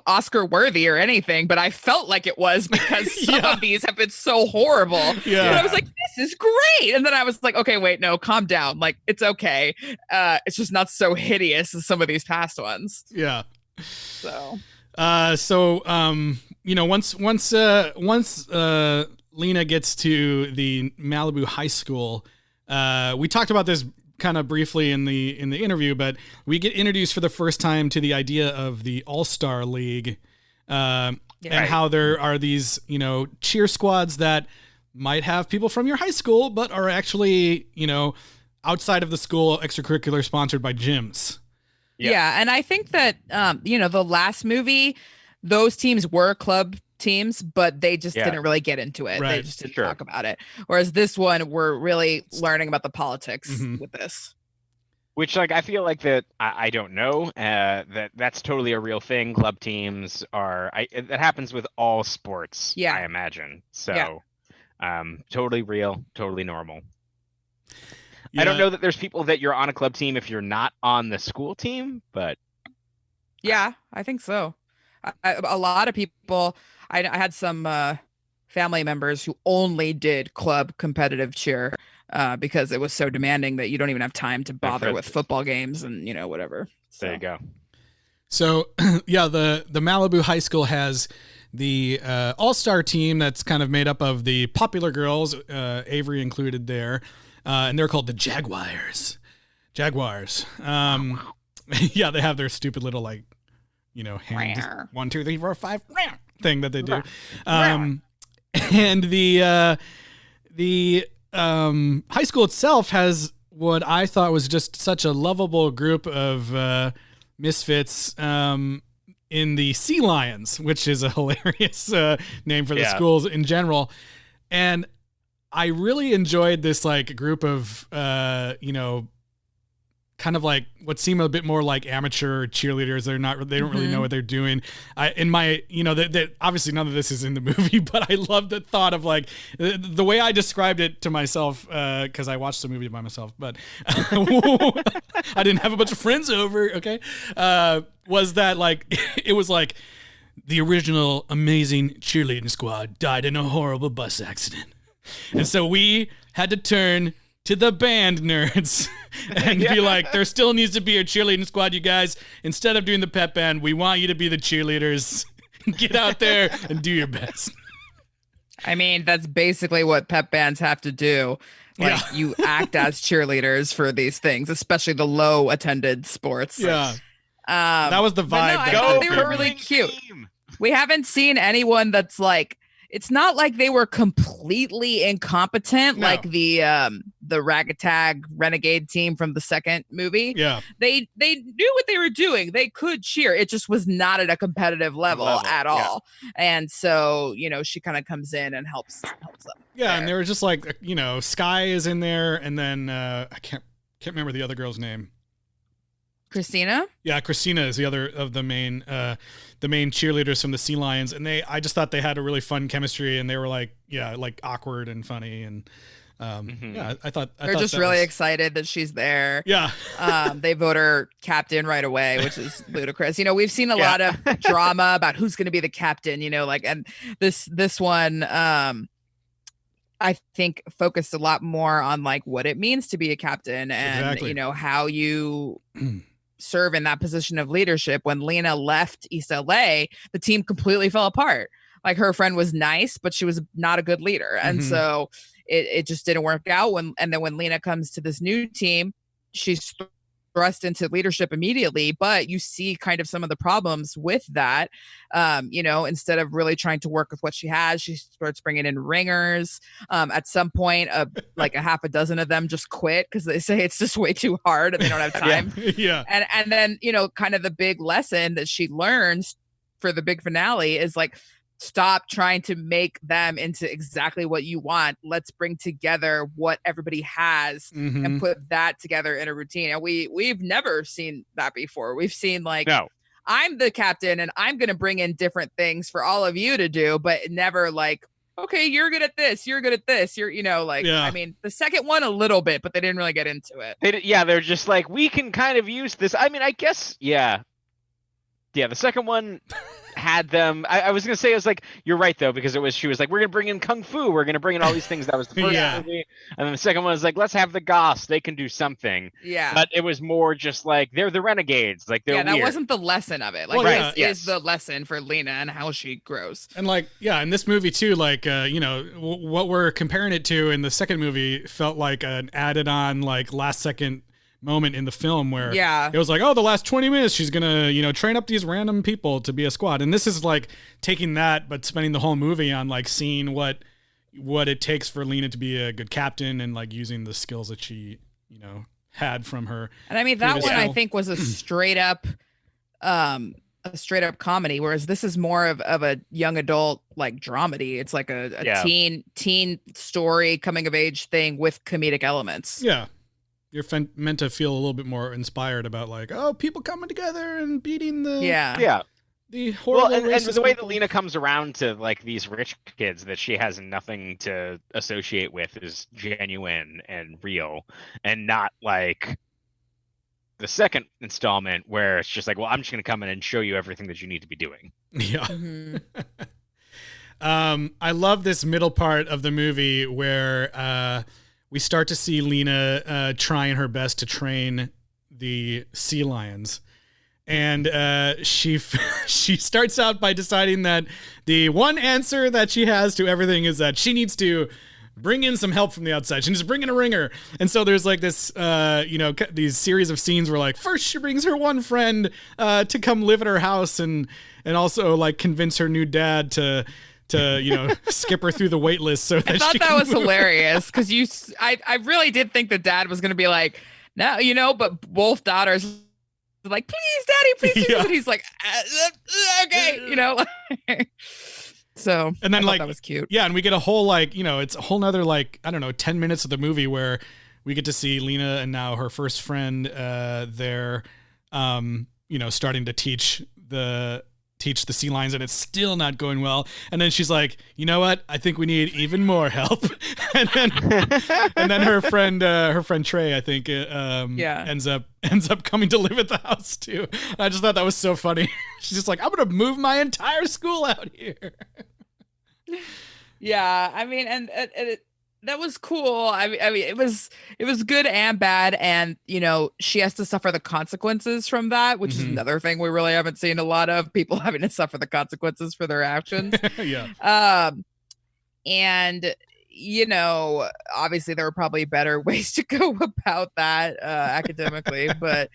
Oscar worthy or anything, but I felt like it was because some of these have been so horrible. Yeah. And I was like, this is great. And then I was like, okay, wait, no, calm down. Like, it's okay. It's just not so hideous as some of these past ones. Yeah. So, once Lena gets to the Malibu high school, we talked about this kind of briefly in the interview, but we get introduced for the first time to the idea of the All-Star League, and how there are these, cheer squads that might have people from your high school, but are actually, outside of the school, extracurricular, sponsored by gyms. Yeah. And I think that, the last movie, those teams were club teams, but they just didn't really get into it. Right. They just didn't talk about it. Whereas this one, we're really learning about the politics with this. Which, like, I feel like that I don't know that's totally a real thing. Club teams that happens with all sports. Yeah, I imagine. So, totally real, totally normal. Yeah. I don't know that there's people that you're on a club team if you're not on the school team, but yeah, I think so. A lot of people. I had some family members who only did club competitive cheer because it was so demanding that you don't even have time to bother with football games and whatever. So. There you go. So the Malibu High School has the all-star team that's kind of made up of the popular girls, Avery included there, and they're called the Jaguars. Yeah, they have their stupid little hand 1, 2, 3, 4, 5 thing that they do. And the high school itself has what I thought was just such a lovable group of misfits in the Sea Lions, which is a hilarious name for the schools in general. And I really enjoyed this group of kind of like what seem a bit more like amateur cheerleaders. They don't really know what they're doing. Obviously none of this is in the movie, but I love the thought of the way I described it to myself, cause I watched the movie by myself, but I didn't have a bunch of friends over. Okay. Was that it was like the original amazing cheerleading squad died in a horrible bus accident. And so we had to turn to the band nerds and be like, there still needs to be a cheerleading squad, you guys. Instead of doing the pep band, we want you to be the cheerleaders. Get out there and do your best. I mean, that's basically what pep bands have to do. You act as cheerleaders for these things, especially the low attended sports. Yeah. That was the vibe. I thought they were really cute. We haven't seen anyone that's it's not like they were completely incompetent, like the ragtag renegade team from the second movie. Yeah, they knew what they were doing. They could cheer. It just was not at a competitive level at all. And so she kind of comes in and helps them. Yeah, there. And they were just Sky is in there, and then I can't remember the other girl's name. Christina? Yeah, Christina is the other of the main cheerleaders from the Sea Lions, and I just thought they had a really fun chemistry, and they were awkward and funny, and I thought they're just really excited that she's there. Yeah. They vote her captain right away, which is ludicrous. We've seen a lot of drama about who's going to be the captain, and this one I think focused a lot more on what it means to be a captain and how you serve in that position of leadership. When Lena left East LA, the team completely fell apart. Her friend was nice, but she was not a good leader. And so it just didn't work out. And then when Lena comes to this new team, she's thrust into leadership immediately, but you see kind of some of the problems with that. Instead of really trying to work with what she has, she starts bringing in ringers. At some point, a half a dozen of them just quit because they say it's just way too hard and they don't have time. Yeah. And then, kind of the big lesson that she learns for the big finale is stop trying to make them into exactly what you want. Let's bring together what everybody has and put that together in a routine. And we've never seen that before. We've seen like, No. I'm the captain and I'm going to bring in different things for all of you to do, but never like, okay, you're good at this. You're good at this. You're, I mean, the second one a little bit, but they didn't really get into it. They're just like, we can kind of use this. I mean, I guess, yeah, the second one had them. I was gonna say, it was like, you're right though, because she was like, we're gonna bring in kung fu, we're gonna bring in all these things. That was the first movie, and then the second one was like, let's have the Goths, they can do something. Yeah, but it was more just like, they're the renegades, like they're that weird. wasn't the lesson of it. Like, this is the lesson for Lena and how she grows. And like, in this movie too, like, what we're comparing it to in the second movie felt like an added on, like, last second moment in the film where it was like, oh, the last 20 minutes she's gonna train up these random people to be a squad, and this is like taking that but spending the whole movie on like seeing what it takes for Lena to be a good captain and like using the skills that she had from her. And I mean, that one I think was a straight up comedy, whereas this is more of a young adult like dramedy. It's like a teen story, coming of age thing with comedic elements. You're meant to feel a little bit more inspired about like, oh, people coming together and beating the the horrible and the way that Lena comes around to like these rich kids that she has nothing to associate with is genuine and real, and not like the second installment where it's just like, well, I'm just gonna come in and show you everything that you need to be doing. I love this middle part of the movie where we start to see Lena trying her best to train the sea lions. And she starts out by deciding that the one answer that she has to everything is that she needs to bring in some help from the outside. She needs to bring in a ringer. And so there's like this, these series of scenes where like first she brings her one friend to come live at her house and also like convince her new dad to skip her through the wait list. So that I thought that was hilarious because I really did think the dad was going to be like, no, but both daughters were like, please, daddy, please. Yeah. And he's like, okay, So and then like that was cute. Yeah, and we get a whole like, it's a whole nother like, I don't know, 10 minutes of the movie where we get to see Lena and now her first friend there, starting to teach the sea lions, and it's still not going well. And then she's like, you know what? I think we need even more help. and then her friend Trey, I think, ends up coming to live at the house too. I just thought that was so funny. She's just like, I'm gonna move my entire school out here. Yeah, I mean, and that was cool. I mean, it was good and bad, and she has to suffer the consequences from that, which is another thing we really haven't seen a lot of, people having to suffer the consequences for their actions. And obviously there were probably better ways to go about that academically, but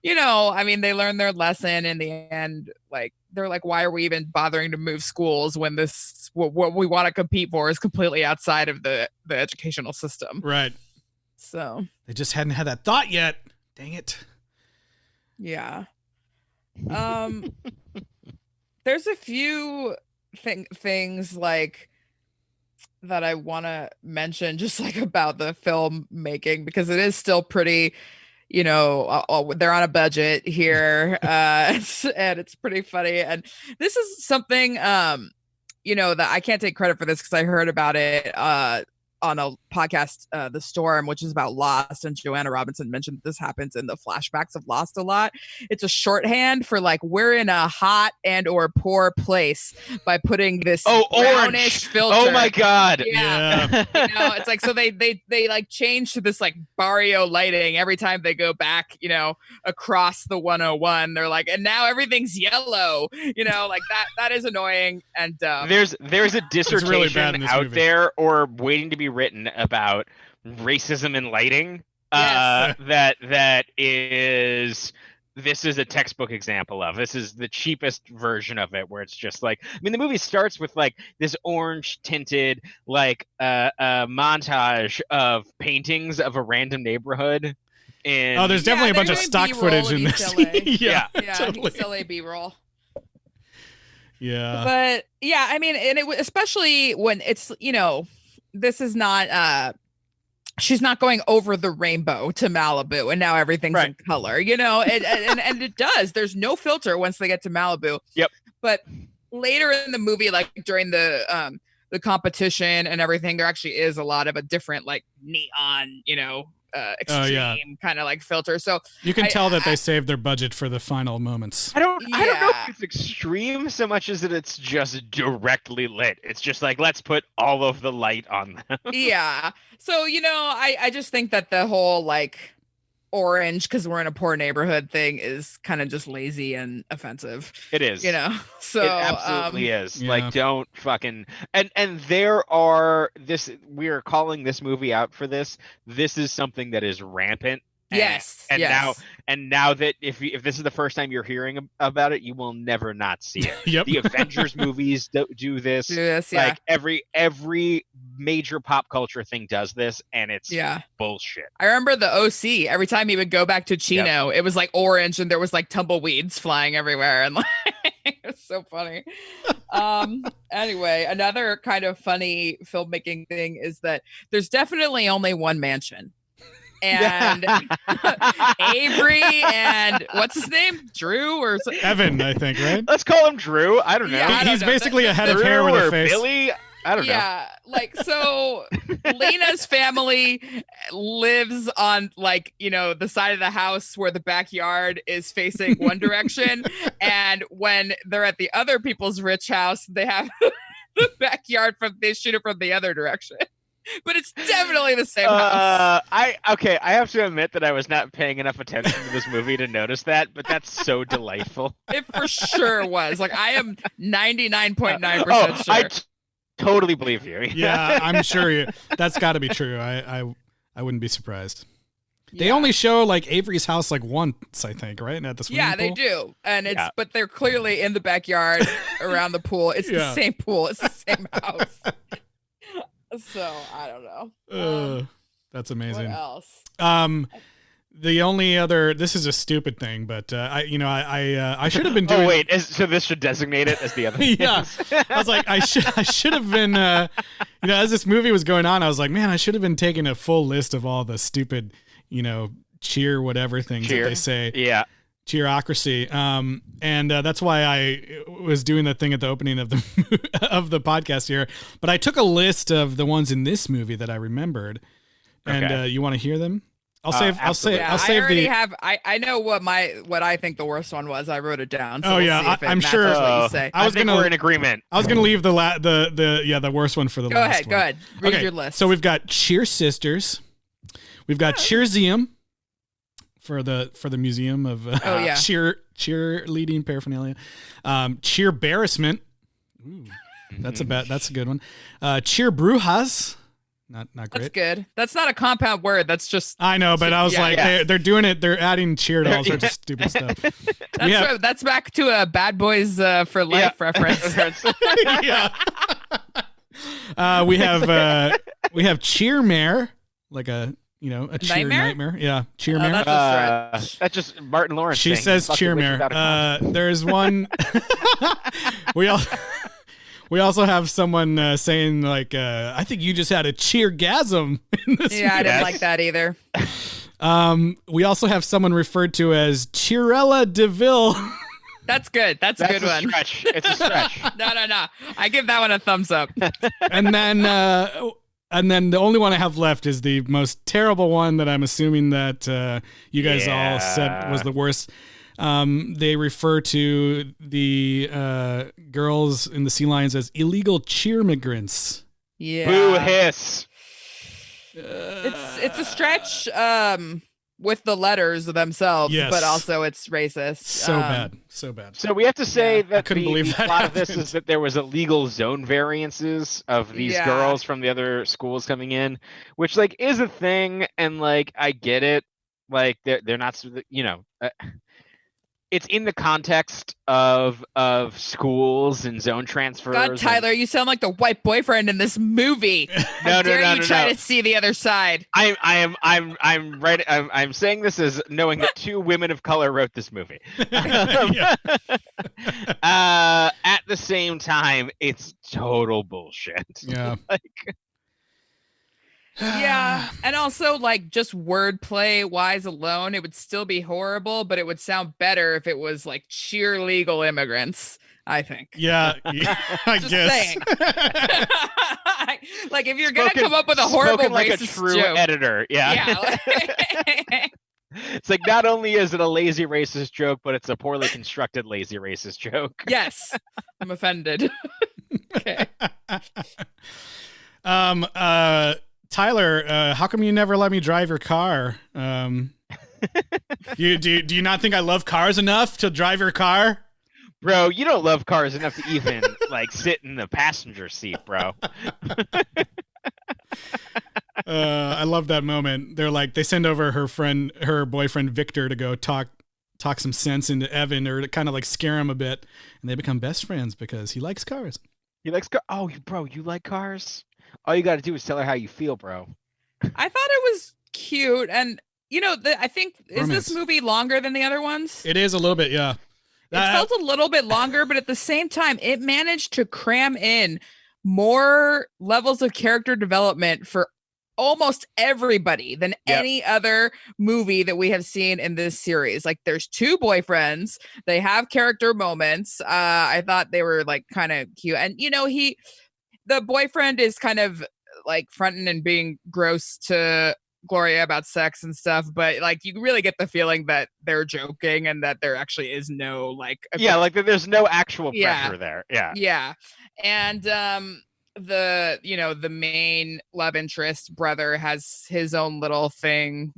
I mean, they learned their lesson in the end. Like, they're like, why are we even bothering to move schools when this, what we want to compete for is completely outside of the educational system. Right. So they just hadn't had that thought yet. Dang it. Yeah. There's a few things like that I want to mention just like about the filmmaking, because it is still pretty, they're on a budget here, and it's pretty funny. And this is something, that I can't take credit for this because I heard about it on a podcast, The Storm, which is about Lost, and Joanna Robinson mentioned that this happens in the flashbacks of Lost a lot. It's a shorthand for like, we're in a hot and or poor place by putting this brownish filter. Oh my God. Yeah. It's like, so they like change to this like Barrio lighting every time they go back, across the 101. They're like, and now everything's yellow, like that is annoying. And there's a dissertation really bad in this out movie. there or waiting to be written about racism in lighting. Yes. This is a textbook example of. This is the cheapest version of it, where it's just like, I mean, the movie starts with like this orange tinted like montage of paintings of a random neighborhood. And there's definitely a bunch of stock footage in this. Yeah, totally. East LA B-roll. Yeah. But yeah, I mean, and especially when it's, this is not she's not going over the rainbow to Malibu and now everything's in color, and it does. There's no filter once they get to Malibu. Yep. But later in the movie, like during the competition and everything, there actually is a lot of a different like neon, extreme kind of like filter. So you can tell that they saved their budget for the final moments. I don't know if it's extreme so much as that it's just directly lit. It's just like, let's put all of the light on them. Yeah. So, I just think that the whole like orange because we're in a poor neighborhood thing is kind of just lazy and offensive. It is. So it absolutely is. Yeah. Like, don't fucking and there are we're calling this movie out for this. This is something that is rampant. Yes. Now that if this is the first time you're hearing about it, you will never not see it. Yep. The Avengers movies do this. Like every major pop culture thing does this, and it's bullshit. I remember the OC. Every time he would go back to Chino, it was like orange, and there was like tumbleweeds flying everywhere, and like it was so funny. Anyway, another kind of funny filmmaking thing is that there's definitely only one mansion. And Avery and what's his name? Drew or Evan, I think, right? Let's call him Drew. I don't know. Yeah, He's basically a head of hair with a face. Billy. I don't know. Yeah, like so Lena's family lives on like, the side of the house where the backyard is facing one direction. And when they're at the other people's rich house, they have the backyard they shoot it from the other direction. But it's definitely the same house. I have to admit that I was not paying enough attention to this movie to notice that, but that's so delightful. It for sure was. Like, I am 99.9% sure. I totally believe you. Yeah, I'm sure that's got to be true. I wouldn't be surprised. They only show like Avery's house like once, I think, right? At the swimming pool. They do. And but they're clearly in the backyard around the pool. It's the same pool. It's the same house. So I don't know. That's amazing. What else? The only other, this is a stupid thing, but I should have been doing. Oh wait, so this should designate it as the other. Yeah, I was like, I should have been. As this movie was going on, I was like, man, I should have been taking a full list of all the stupid, cheer whatever things that they say. Yeah. Cheerocracy. And that's why I was doing the thing at the opening of the of the podcast here. But I took a list of the ones in this movie that I remembered, and you want to hear them? I'll save. I know what I think the worst one was. I wrote it down. So I'm sure. What you say. I think we're in agreement. I was gonna leave the worst one for the last one. Go ahead. Read your list. So we've got Cheer Sisters. We've got Cheerseum. For the museum of cheerleading paraphernalia, cheer embarrassment. That's a good one. Cheer brujas, not great. That's good. That's not a compound word. That's just. I know, but I was they're doing it. They're adding cheer to all sorts of stupid stuff. That's back to a Bad Boys for Life reference. Yeah. We have cheer mare, like a cheer nightmare. Yeah, cheer mare. That's a stretch. That's just Martin Lawrence. She says cheer mare. There's one. We also have someone saying like, I think you just had a cheergasm in this movie. I didn't like that either. We also have someone referred to as Cheerella DeVille. That's good. That's a good one. Stretch. It's a stretch. No. I give that one a thumbs up. And then the only one I have left is the most terrible one that I'm assuming that you guys all said was the worst. They refer to the girls in the Sea Lions as illegal cheer migrants. Yeah. Boo hiss. It's a stretch with the letters themselves, but also it's racist. So bad. So we have to say that the plot of this is that there was illegal zone variances of these girls from the other schools coming in, which like is a thing, and like I get it. Like they're not, it's in the context of schools and zone transfers. God, Tyler, you sound like the white boyfriend in this movie. How dare you try to see the other side? I'm right. I'm saying this as knowing that 2 women of color wrote this movie. At the same time, it's total bullshit. Yeah. Yeah, and also like just wordplay wise alone, it would still be horrible, but it would sound better if it was like cheer legal immigrants, I think. Yeah, I guess. Saying. Like if you're gonna come up with a horrible racist like a true joke, editor, yeah. It's like not only is it a lazy racist joke, but it's a poorly constructed lazy racist joke. Yes, I'm offended. Okay. Tyler, how come you never let me drive your car? Do you not think I love cars enough to drive your car? Bro, you don't love cars enough to even like sit in the passenger seat, bro. I love that moment. They send over her boyfriend Victor to go talk some sense into Evan, or to kind of like scare him a bit, and they become best friends because he likes cars. He likes cars. Oh, bro, you like cars? All you got to do is tell her how you feel, bro. I thought it was cute, and I think is this movie longer than the other ones? It is a little bit, yeah. It felt a little bit longer, but at the same time, it managed to cram in more levels of character development for almost everybody than any other movie that we have seen in this series. Like there's 2 boyfriends, they have character moments. I thought they were like kind of cute, and the boyfriend is kind of like fronting and being gross to Gloria about sex and stuff, but like you really get the feeling that they're joking and that there actually is no like like there's no actual pressure there. Yeah. And the main love interest brother has his own little thing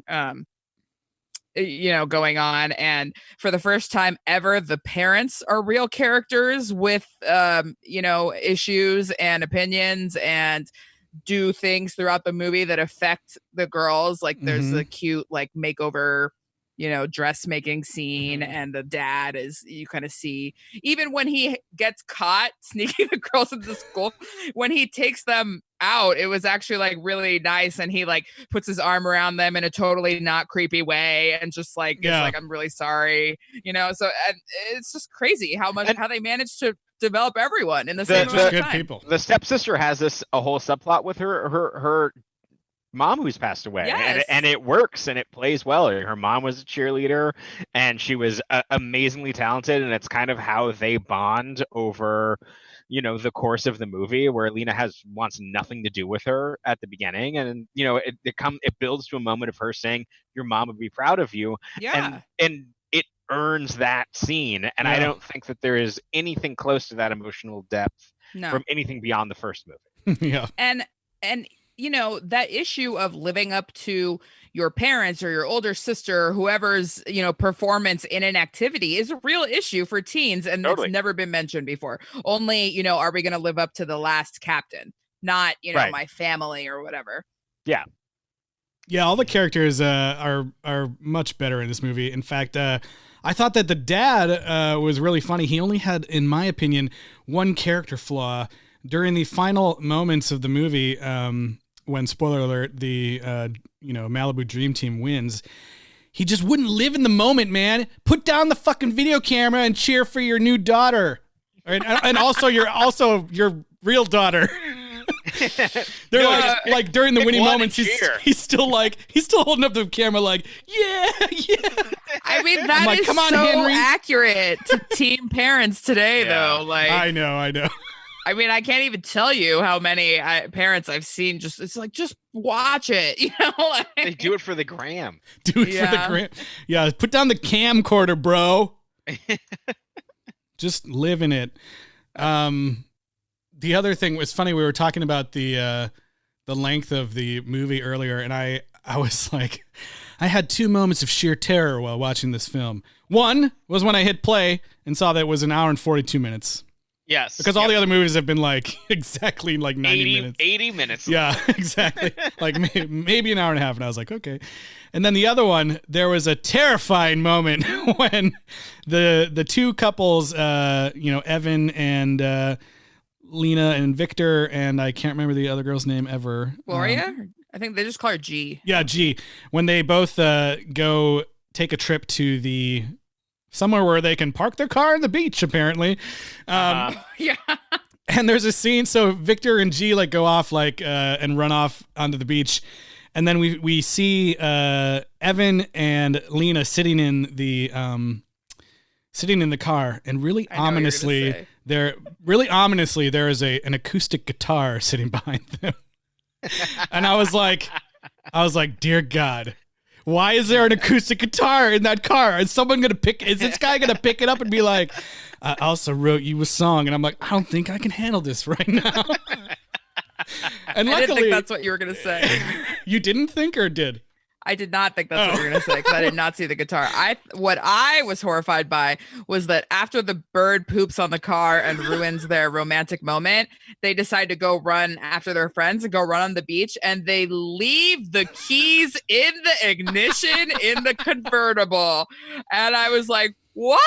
going on, and for the first time ever the parents are real characters with issues and opinions and do things throughout the movie that affect the girls. Like there's a cute like makeover dressmaking scene, and the dad is, you kind of see, even when he gets caught sneaking the girls into school, when he takes them out, it was actually like really nice, and he like puts his arm around them in a totally not creepy way, and just like it's like, I'm really sorry, so, and it's just crazy how they managed to develop everyone in the same amount of time. People. The stepsister has a whole subplot with her mom who's passed away, and it works and it plays well. Her mom was a cheerleader and she was amazingly talented, and it's kind of how they bond over the course of the movie, where Lena wants nothing to do with her at the beginning, and it builds to a moment of her saying your mom would be proud of you, and it earns that scene, and I don't think that there is anything close to that emotional depth from anything beyond the first movie. And that issue of living up to your parents or your older sister or whoever's, performance in an activity is a real issue for teens. And It's never been mentioned before. Only, are we going to live up to the last captain? Not, my family or whatever. Yeah. Yeah. All the characters are much better in this movie. In fact, I thought that the dad was really funny. He only had, in my opinion, one character flaw during the final moments of the movie. When, spoiler alert, the Malibu Dream Team wins, he just wouldn't live in the moment, man. Put down the fucking video camera and cheer for your new daughter, and also your real daughter. They're like during the winning moments, he's still holding up the camera like, yeah. I mean, that is come on, so Henry. Accurate to teen parents today, though. Like, I know. I mean, I can't even tell you how many parents I've seen. It's like, just watch it. They do it for the gram. Do it for the gram. Yeah, put down the camcorder, bro. Just live in it. The other thing was funny. We were talking about the length of the movie earlier, and I was like, I had 2 moments of sheer terror while watching this film. One was when I hit play and saw that it was an hour and 42 minutes. Yes. Because all the other movies have been like exactly like 90 minutes. 80 minutes. Yeah, exactly. Like maybe an hour and a half. And I was like, okay. And then the other one, there was a terrifying moment when the two couples, Evan and Lena and Victor, and I can't remember the other girl's name ever. Gloria? I think they just call her G. Yeah, G. When they both go take a trip to somewhere where they can park their car on the beach, apparently. Yeah. And there's a scene, so Victor and G like go off and run off onto the beach. And then we see Evan and Lena sitting in the car, and really ominously there is an acoustic guitar sitting behind them. And I was like, dear God, why is there an acoustic guitar in that car? Is this guy gonna pick it up and be like, I also wrote you a song? And I'm like, I don't think I can handle this right now. And luckily, I didn't think that's what you were gonna say. You didn't think, or did? I did not think that's what you were gonna say, because I did not see the guitar. What I was horrified by was that after the bird poops on the car and ruins their romantic moment, they decide to go run after their friends and go run on the beach, and they leave the keys in the ignition in the convertible. And I was like, what?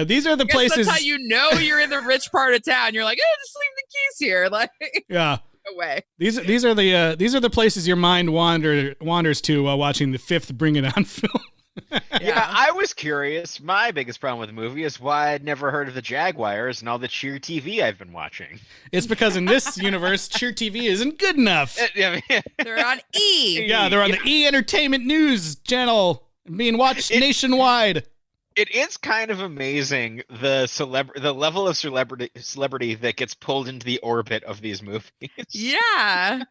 These are the places. That's how you know you're in the rich part of town. You're like, just leave the keys here. Like, yeah. No way. These are the places your mind wanders to while watching the fifth Bring It On film. Yeah, I was curious. My biggest problem with the movie is why I'd never heard of the Jaguars and all the Cheer TV I've been watching. It's because in this universe, Cheer TV isn't good enough. They're on E. Yeah, they're on the E Entertainment News channel, being watched nationwide. It is kind of amazing the level of celebrity that gets pulled into the orbit of these movies. Yeah.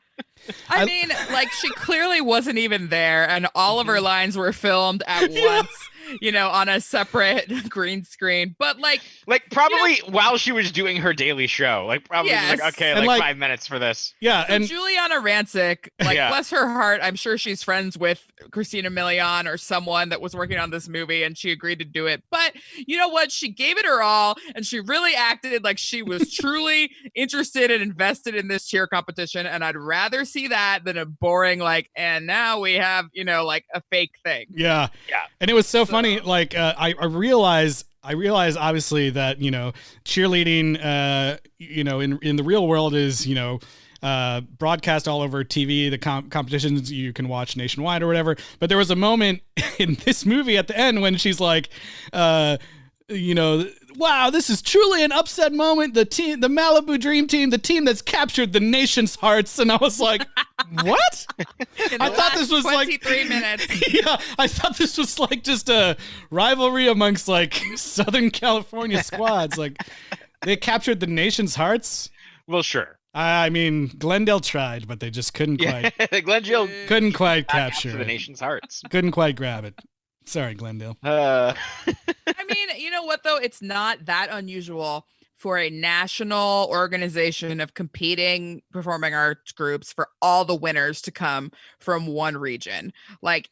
I mean, like, she clearly wasn't even there, and all of her lines were filmed at once, on a separate green screen. But like probably while she was doing her daily show, yes. Okay, 5 minutes for this. Yeah, so and Juliana Rancic, bless her heart, I'm sure she's friends with Christina Milian or someone that was working on this movie, and she agreed to do it. But you know what? She gave it her all, and she really acted like she was truly interested and invested in this cheer competition. And I'd rather see that than a boring and now we have a fake thing. Yeah. And it was so funny. I realize obviously that cheerleading in the real world is broadcast all over TV. The competitions you can watch nationwide or whatever. But there was a moment in this movie at the end when she's like, wow, this is truly an upset moment. The Malibu Dream Team, the team that's captured the nation's hearts. And I was like, what? I thought this was 23 minutes. Yeah, I thought this was just a rivalry amongst Southern California squads. They captured the nation's hearts. Well, sure. I mean, Glendale tried, but they just couldn't quite. Glendale couldn't quite capture the nation's hearts. Couldn't quite grab it. Sorry, Glendale. I mean, you know what, though? It's not that unusual for a national organization of competing performing arts groups for all the winners to come from one region.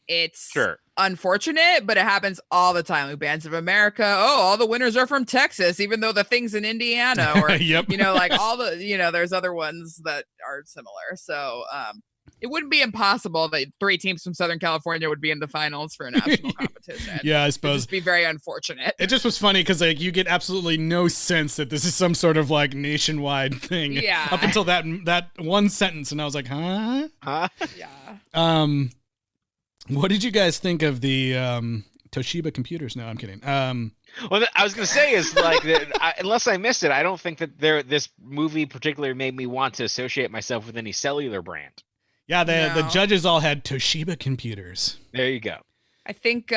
It's unfortunate, but it happens all the time. Bands of America, all the winners are from Texas, even though the thing's in Indiana, or yep. all the there's other ones that are similar. So it wouldn't be impossible that 3 teams from Southern California would be in the finals for a national competition. Yeah, I suppose. It'd just be very unfortunate. It just was funny because you get absolutely no sense that this is some sort of nationwide thing. Yeah. Up until that one sentence, and I was like, huh? Yeah. What did you guys think of the Toshiba computers? No, I'm kidding. Well, I was going to say is unless I missed it, I don't think that this movie particularly made me want to associate myself with any cellular brand. Yeah, the judges all had Toshiba computers. There you go. I think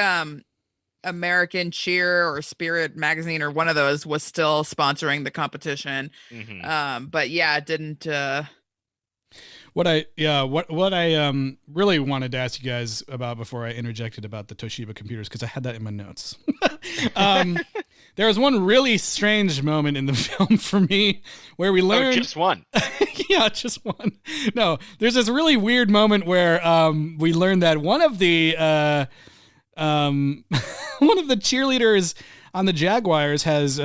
American Cheer or Spirit Magazine or one of those was still sponsoring the competition. Mm-hmm. But yeah, it didn't. What I really wanted to ask you guys about before I interjected about the Toshiba computers, because I had that in my notes. There was one really strange moment in the film for me where we learned just one. Yeah, just one. No, there's this really weird moment where we learned that one of the cheerleaders, on the Jaguars has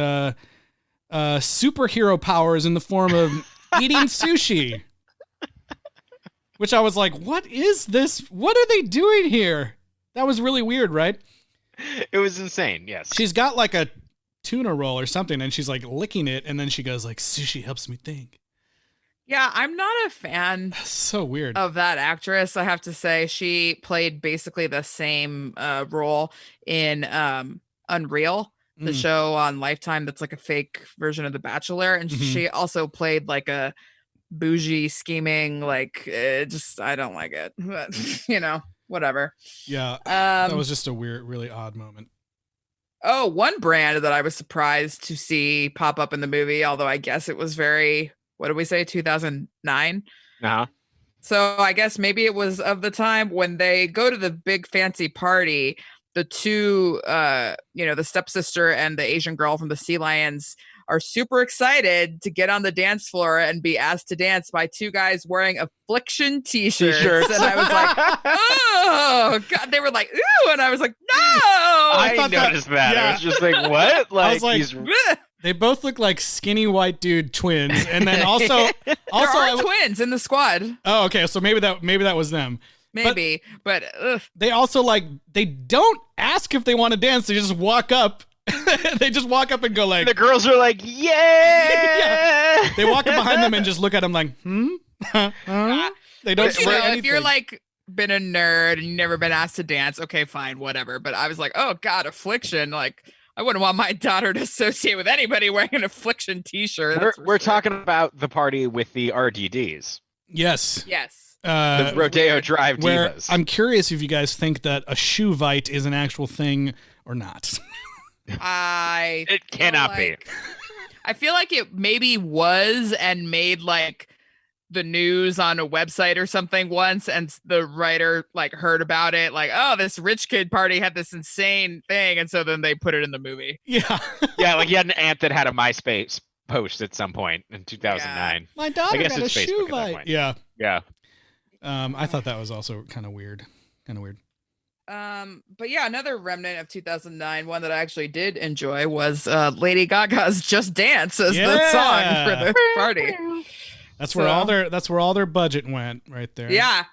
superhero powers in the form of eating sushi. Which I was like, what is this? What are they doing here? That was really weird, right? It was insane, yes. She's got like a tuna roll or something, and she's like licking it, and then she goes like, sushi helps me think. Yeah, I'm not a fan So weird. of that actress. I have to say, she played basically the same role in Unreal, the show on Lifetime that's like a fake version of The Bachelor, and she also played like a bougie scheming, like just I don't like it, but whatever. Yeah, that was just a weird, really odd moment. Oh, one brand that I was surprised to see pop up in the movie, although I guess it was very, what did we say, 2009? Uh-huh. So I guess maybe it was of the time when they go to the big fancy party, the two, the stepsister and the Asian girl from the Sea Lions are super excited to get on the dance floor and be asked to dance by two guys wearing Affliction t-shirts. And I was like, oh, God. They were like, ooh. And I was like, no. I noticed that. Yeah. I was just like, what? Like, I was like, they both look like skinny white dude twins. And then also there are twins in the squad. Oh, okay. So maybe that was them. Maybe, but they also they don't ask if they want to dance. They just walk up. They just walk up and go like. The girls are like, yeah. They walk up behind them and just look at them like, They don't say anything. If you're like been a nerd and you've never been asked to dance, okay, fine, whatever. But I was like, oh God, Affliction. Like, I wouldn't want my daughter to associate with anybody wearing an Affliction t-shirt. We're talking about the party with the RDDs. Yes. The Rodeo Drive Divas. I'm curious if you guys think that a shoe-vite is an actual thing or not. It cannot be. I feel like it maybe was and made like the news on a website or something once, and the writer like heard about it, like, oh, this rich kid party had this insane thing, and so then they put it in the movie. Yeah. Yeah, like you had an aunt that had a MySpace post at some point in 2009. Yeah. My daughter got a shoe-vite. Yeah. I thought that was also kind of weird. But yeah, another remnant of 2009, one that I actually did enjoy was Lady Gaga's "Just Dance" as the song for the party. That's where all their budget went right there. Yeah.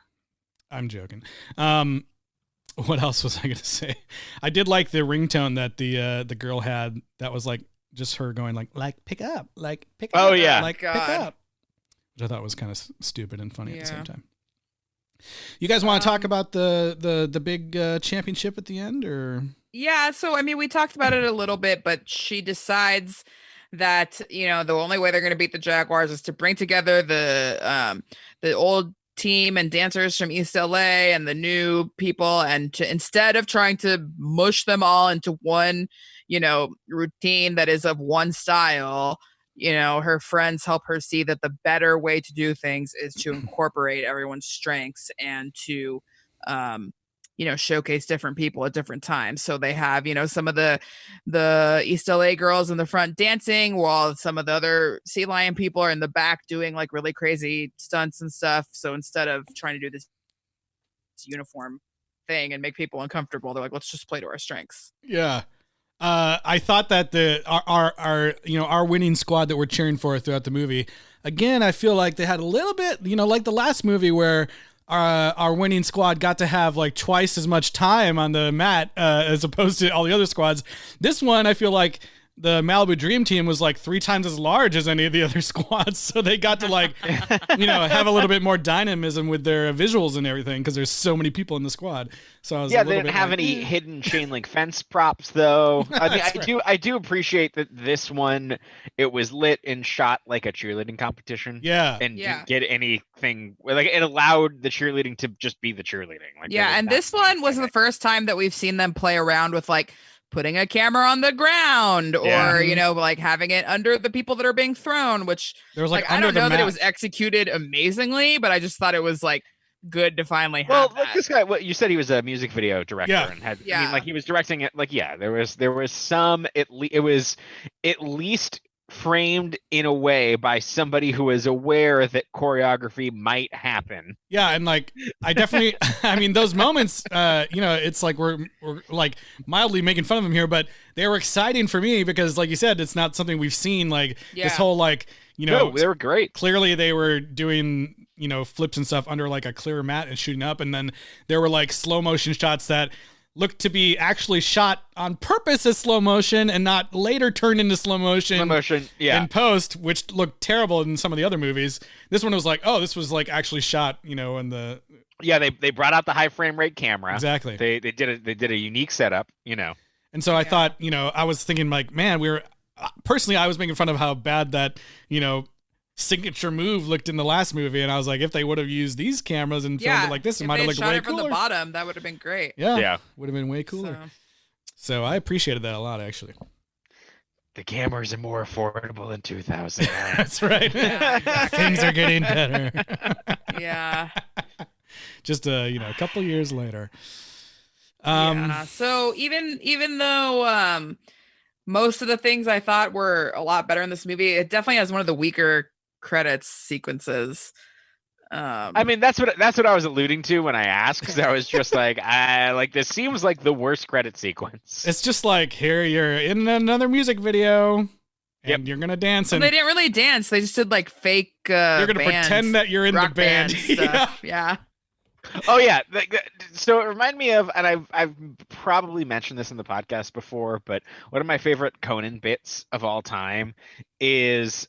I'm joking. What else was I going to say? I did like the ringtone that the girl had. That was like just her going like pick up, pick up. Oh yeah. Pick up. Which I thought was kind of stupid and funny at the same time. You guys want to talk about the big championship at the end, or? Yeah, so I mean, we talked about it a little bit, but she decides that the only way they're going to beat the Jaguars is to bring together the old team and dancers from East LA and the new people, and to, instead of trying to mush them all into one routine that is of one style, her friends help her see that the better way to do things is to incorporate everyone's strengths and to, showcase different people at different times. So they have, some of the East LA girls in the front dancing while some of the other Sea Lion people are in the back doing like really crazy stunts and stuff. So instead of trying to do this uniform thing and make people uncomfortable, they're like, let's just play to our strengths. Yeah. I thought that our winning squad that we're cheering for throughout the movie, again, I feel like they had a little bit, like the last movie where our winning squad got to have like twice as much time on the mat as opposed to all the other squads. This one, I feel like the Malibu Dream Team was like 3 times as large as any of the other squads. So they got to like, have a little bit more dynamism with their visuals and everything because there's so many people in the squad. So I was they didn't have any hidden chain link fence props though. I mean, I do appreciate that this one, it was lit and shot like a cheerleading competition. Yeah. And didn't get anything, like it allowed the cheerleading to just be the cheerleading. Like, and this one was the first time that we've seen them play around with like putting a camera on the ground or, like having it under the people that are being thrown, which there was like I don't know that it was executed amazingly, but I just thought it was like good to finally have like this guy, you said he was a music video director and had, I mean, like he was directing it. Like, there was some, it was at least framed in a way by somebody who is aware that choreography might happen. Yeah, and like I definitely I mean those moments it's like we're like mildly making fun of him here, but they were exciting for me because like you said, it's not something we've seen like this whole like, No, they were great. Clearly they were doing, flips and stuff under like a clear mat and shooting up, and then there were like slow motion shots that looked to be actually shot on purpose as slow motion and not later turned into slow motion in post, which looked terrible in some of the other movies. This one was like, oh, this was like actually shot, in the... Yeah, they brought out the high frame rate camera. Exactly. They did a unique setup, And so I thought, I was thinking like, man, personally, I was making fun of how bad that, signature move looked in the last movie, and I was like, if they would have used these cameras and filmed it like this, it might have looked way cooler. From the bottom, that would have been great. Yeah, would have been way cooler. So I appreciated that a lot, actually. The cameras are more affordable in 2000. That's right. Yeah, exactly. Things are getting better. Yeah. Just a couple years later. So even though most of the things I thought were a lot better in this movie, it definitely has one of the weaker credits sequences. I mean, that's what I was alluding to when I asked, because I was just like, this seems like the worst credit sequence. It's just like, here you're in another music video, and you're gonna dance. And they didn't really dance; they just did like fake. You're gonna pretend that you're in the band. Stuff. Yeah. Oh yeah. So it reminded me of, and I've probably mentioned this in the podcast before, but one of my favorite Conan bits of all time is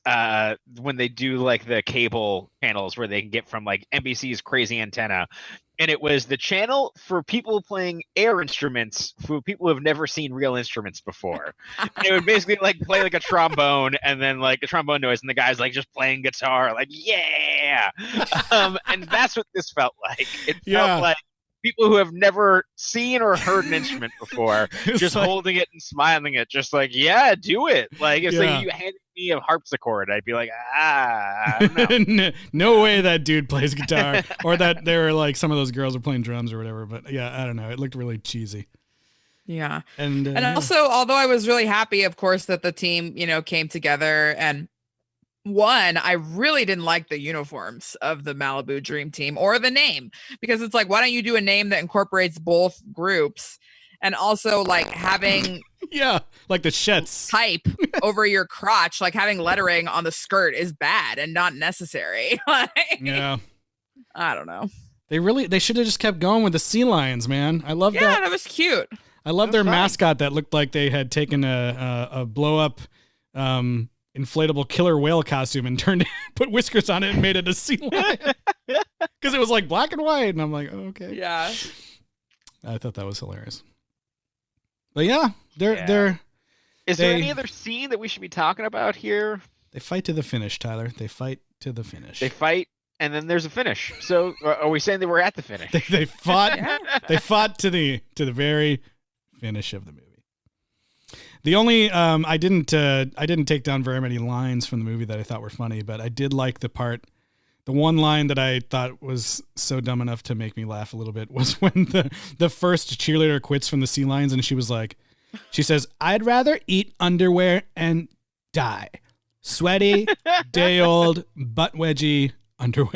when they do like the cable channels where they can get from like NBC's crazy antenna. And it was the channel for people playing air instruments, for people who have never seen real instruments before. And it would basically like play like a trombone and then like a trombone noise, and the guy's like just playing guitar, like, yeah. And that's what this felt like. It felt like people who have never seen or heard an instrument before, just like, holding it and smiling it, just like, yeah, do it. Like if like you handed me a harpsichord, I'd be like, no. No way that dude plays guitar, or that there were like some of those girls are playing drums or whatever. But yeah, I don't know. It looked really cheesy. Yeah. And also, although I was really happy, of course, that the team, came together, and I really didn't like the uniforms of the Malibu Dream Team or the name, because it's like, why don't you do a name that incorporates both groups? And also like having like the Shets type over your crotch, like having lettering on the skirt is bad and not necessary. I don't know. They should have just kept going with the sea lions, man. I love that. Yeah, that was cute. I love their mascot that looked like they had taken a blow up inflatable killer whale costume and put whiskers on it and made it a sea lion. Because it was like black and white, and I'm like, oh, okay. Yeah. I thought that was hilarious. But yeah, Is there any other scene that we should be talking about here? They fight to the finish, Tyler. They fight to the finish. They fight, and then there's a finish. So are we saying they were at the finish? They fought. They fought to the very finish of the movie. The only I didn't take down very many lines from the movie that I thought were funny, but I did like the one line that I thought was so dumb enough to make me laugh a little bit was when the first cheerleader quits from the Sea Lions, and she says, "I'd rather eat underwear and die. Sweaty, day old, butt wedgie underwear."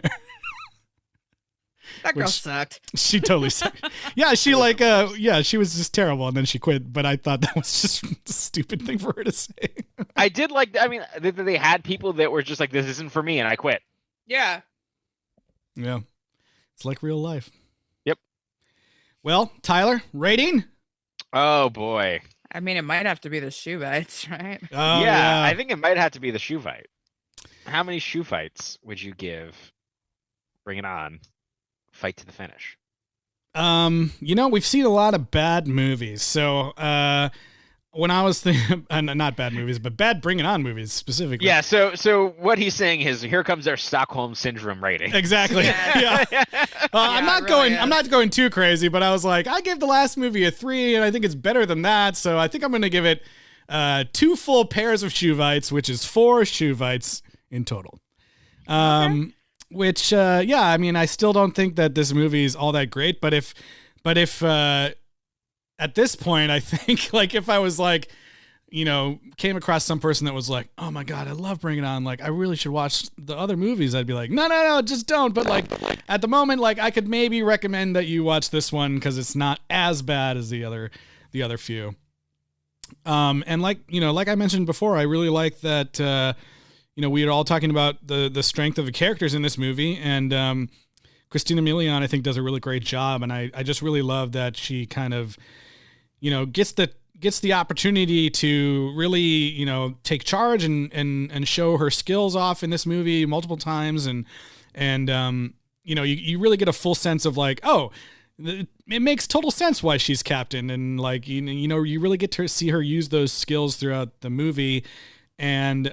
That girl sucked. She totally sucked. Yeah, she she was just terrible, and then she quit. But I thought that was just a stupid thing for her to say. I did like. I mean, they had people that were just like, "This isn't for me," and I quit. Yeah. Yeah. It's like real life. Yep. Well, Tyler, rating? Oh boy. I mean, it might have to be the shoe fights, right? Oh, yeah. I think it might have to be the shoe fight. How many shoe fights would you give Bring It On, Fight to the Finish? We've seen a lot of bad movies. So, when I was thinking, not bad movies, but bad Bring It On movies specifically. Yeah. So what he's saying is, here comes our Stockholm Syndrome rating. Exactly. Yeah. I'm not going too crazy, but I was like, I gave the last movie a 3, and I think it's better than that. So I think I'm going to give it 2 full pairs of shoe fights, which is 4 shoe fights in total. Which, I mean, I still don't think that this movie is all that great, but if at this point, I think, like, if I was like, came across some person that was like, oh my God, I love Bring It On. Like, I really should watch the other movies. I'd be like, no, just don't. But like at the moment, like I could maybe recommend that you watch this one because it's not as bad as the other few. And like I mentioned before, I really like that, we are all talking about the strength of the characters in this movie, and Christina Milian, I think, does a really great job. And I just really love that she kind of, gets the opportunity to really, take charge and show her skills off in this movie multiple times. And you really get a full sense of like, oh, it makes total sense why she's captain. And like, you really get to see her use those skills throughout the movie. And,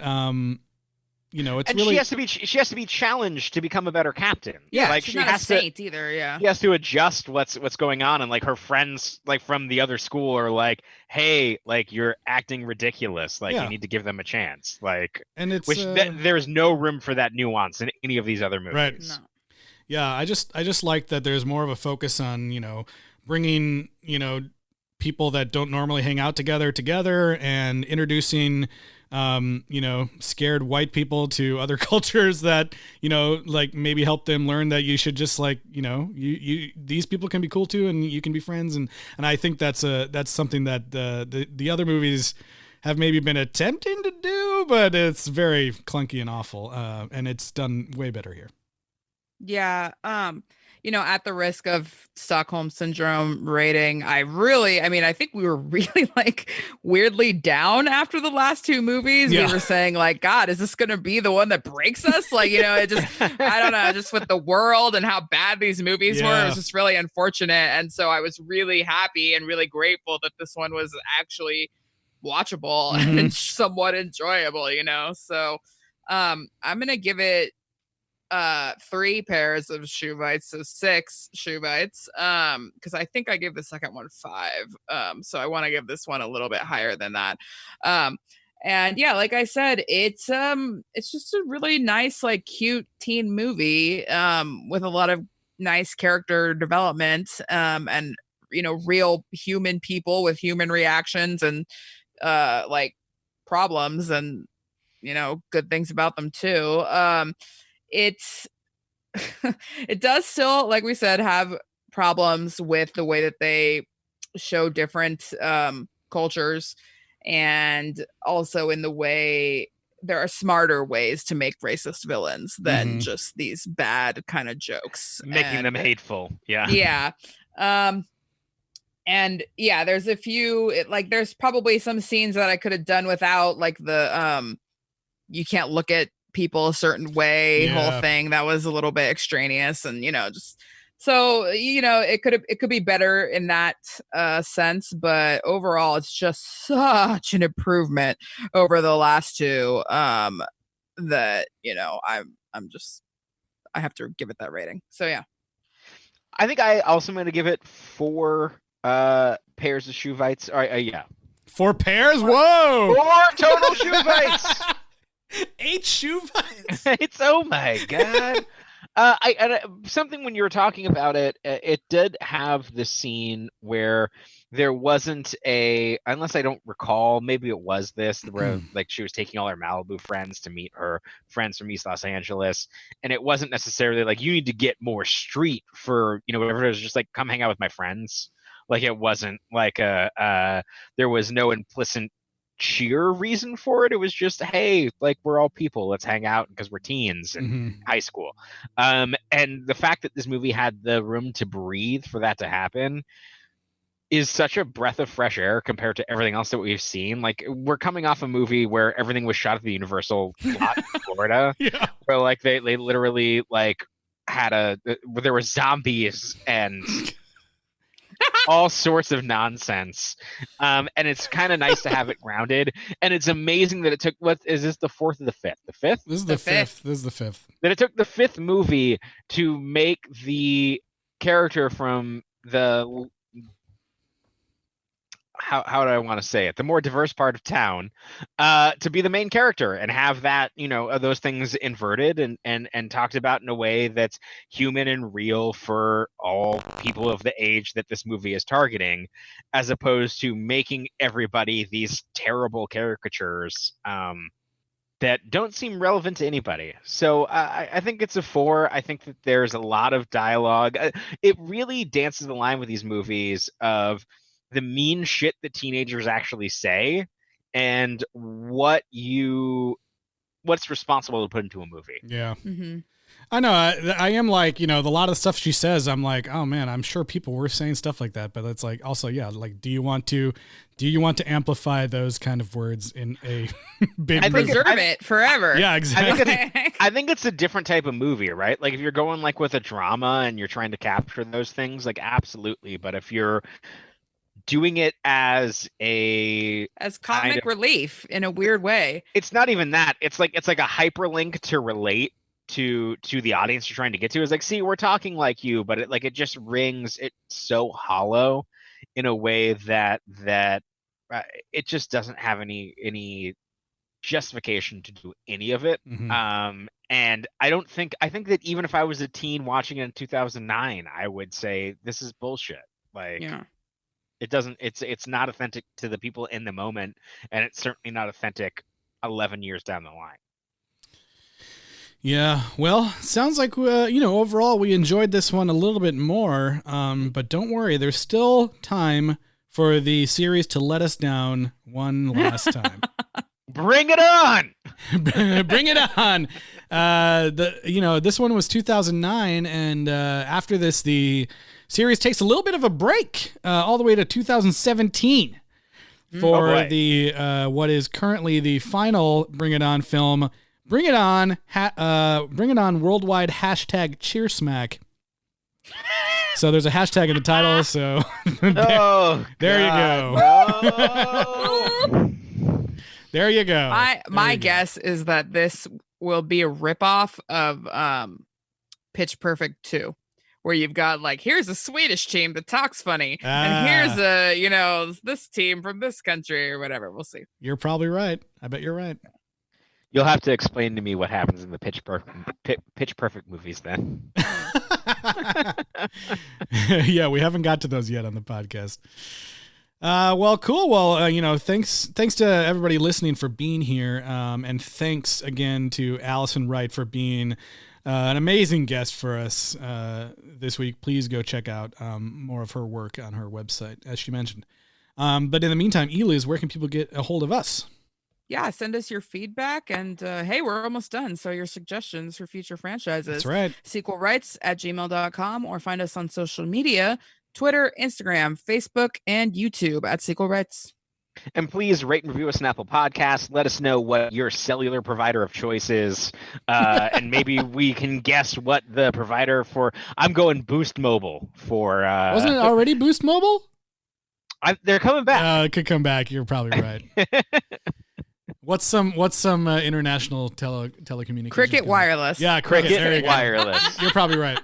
it's and really, she has to be challenged to become a better captain. Yeah, like she's she not has a saint either. Yeah, she has to adjust what's going on, and like her friends, like from the other school, are like, "Hey, like you're acting ridiculous. Like you need to give them a chance." Like, and it's there's no room for that nuance in any of these other movies. Right. No. Yeah, I just like that there's more of a focus on bringing people that don't normally hang out together and introducing scared white people to other cultures that, like maybe help them learn that you should just like, you these people can be cool too, and you can be friends. And I think that's something that the other movies have maybe been attempting to do, but it's very clunky and awful. And it's done way better here. Yeah. At the risk of Stockholm Syndrome rating, I think we were really like weirdly down after the last two movies. Yeah. We were saying like, God, is this going to be the one that breaks us? Like, it just, I don't know, just with the world and how bad these movies were, it was just really unfortunate. And so I was really happy and really grateful that this one was actually watchable and somewhat enjoyable, So I'm going to give it 3 pairs of shoe bites, so 6 shoe bites, because I think I gave the second one 5, so I want to give this one a little bit higher than that. And yeah, like I said, it's just a really nice, like, cute teen movie with a lot of nice character development, and real human people with human reactions and like problems and good things about them too. It does still, like we said, have problems with the way that they show different cultures, and also in the way there are smarter ways to make racist villains than just these bad kind of jokes, making them hateful. Yeah. And yeah, there's a few there's probably some scenes that I could have done without, like the you can't look at people a certain way whole thing that was a little bit extraneous, and just so it could be better in that sense, but overall it's just such an improvement over the last two that I have to give it that rating. So yeah, I think I also am going to give it 4 pairs of shoe bites. All right, 4 pairs. Whoa, 4 total shoe bites. 8 shoe bites. It's, oh my God. Something when you were talking about it, it did have the scene where there wasn't unless I don't recall, maybe it was this, where like she was taking all her Malibu friends to meet her friends from East Los Angeles, and it wasn't necessarily like you need to get more street for whatever. It was just like, come hang out with my friends. Like it wasn't like there was no implicit cheer reason for it. It was just, hey, like we're all people, let's hang out because we're teens in high school. And the fact that this movie had the room to breathe for that to happen is such a breath of fresh air compared to everything else that we've seen. Like, we're coming off a movie where everything was shot at the Universal lot in Florida, where like they literally like had where there were zombies and all sorts of nonsense, and it's kind of nice to have it grounded. And it's amazing that it took, what is this, the 4th or the 5th? The 5th? This is the 5th. This is the 5th. That it took the 5th movie to make the character from the how do I want to say it? The more diverse part of town, to be the main character and have that, those things inverted and talked about in a way that's human and real for all people of the age that this movie is targeting, as opposed to making everybody these terrible caricatures that don't seem relevant to anybody. So I think it's a 4. I think that there's a lot of dialogue. It really dances the line with these movies of the mean shit that teenagers actually say and what's responsible to put into a movie. Yeah. Mm-hmm. I know. I am like, a lot of the stuff she says, I'm like, oh man, I'm sure people were saying stuff like that, but it's like, also, yeah, like, do you want to amplify those kind of words in a big movie? Preserve it forever. Yeah, exactly. I think it's a different type of movie, right? Like if you're going like with a drama and you're trying to capture those things, like absolutely. But if you're doing it as comic kind of relief in a weird way, it's not even that. It's like a hyperlink to relate to the audience you're trying to get to. Is like, see, we're talking like you, but it just rings. It's so hollow in a way that it just doesn't have any justification to do any of it. Mm-hmm. And I think that even if I was a teen watching it in 2009, I would say this is bullshit. Like, yeah. It's not authentic to the people in the moment, and it's certainly not authentic 11 years down the line. Yeah, well, sounds like, overall we enjoyed this one a little bit more, but don't worry, there's still time for the series to let us down one last time. Bring it on! Bring it on! This one was 2009, and after this, the series takes a little bit of a break, all the way to 2017 for the what is currently the final Bring It On film. Bring it on! Bring it on! Worldwide # Cheersmack. So there's a hashtag in the title. So there you go. There you go. My guess is that this will be a ripoff of Pitch Perfect 2, where you've got like, here's a Swedish team that talks funny, and here's this team from this country or whatever. We'll see. You're probably right. I bet you're right. You'll have to explain to me what happens in the Pitch Perfect movies then. Yeah, we haven't got to those yet on the podcast. Well, cool. Well, thanks to everybody listening for being here. And thanks again to Allison Wright for being an amazing guest for us this week. Please go check out more of her work on her website, as she mentioned. But in the meantime, Eliz, where can people get a hold of us? Yeah, send us your feedback, and hey, we're almost done. So your suggestions for future franchises. That's right. sequelrights@gmail.com, or find us on social media, Twitter, Instagram, Facebook, and YouTube @sequelrights. And please rate and review us on Apple Podcasts. Let us know what your cellular provider of choice is. And maybe we can guess what the provider for... I'm going Boost Mobile for... Wasn't it already Boost Mobile? They're coming back. It could come back. You're probably right. What's some international telecommunications? Cricket Wireless. Yeah, Cricket Wireless. You're probably right.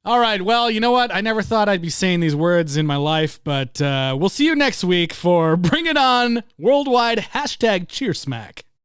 All right. Well, you know what? I never thought I'd be saying these words in my life, but we'll see you next week for Bring It On! Worldwide # Cheersmack.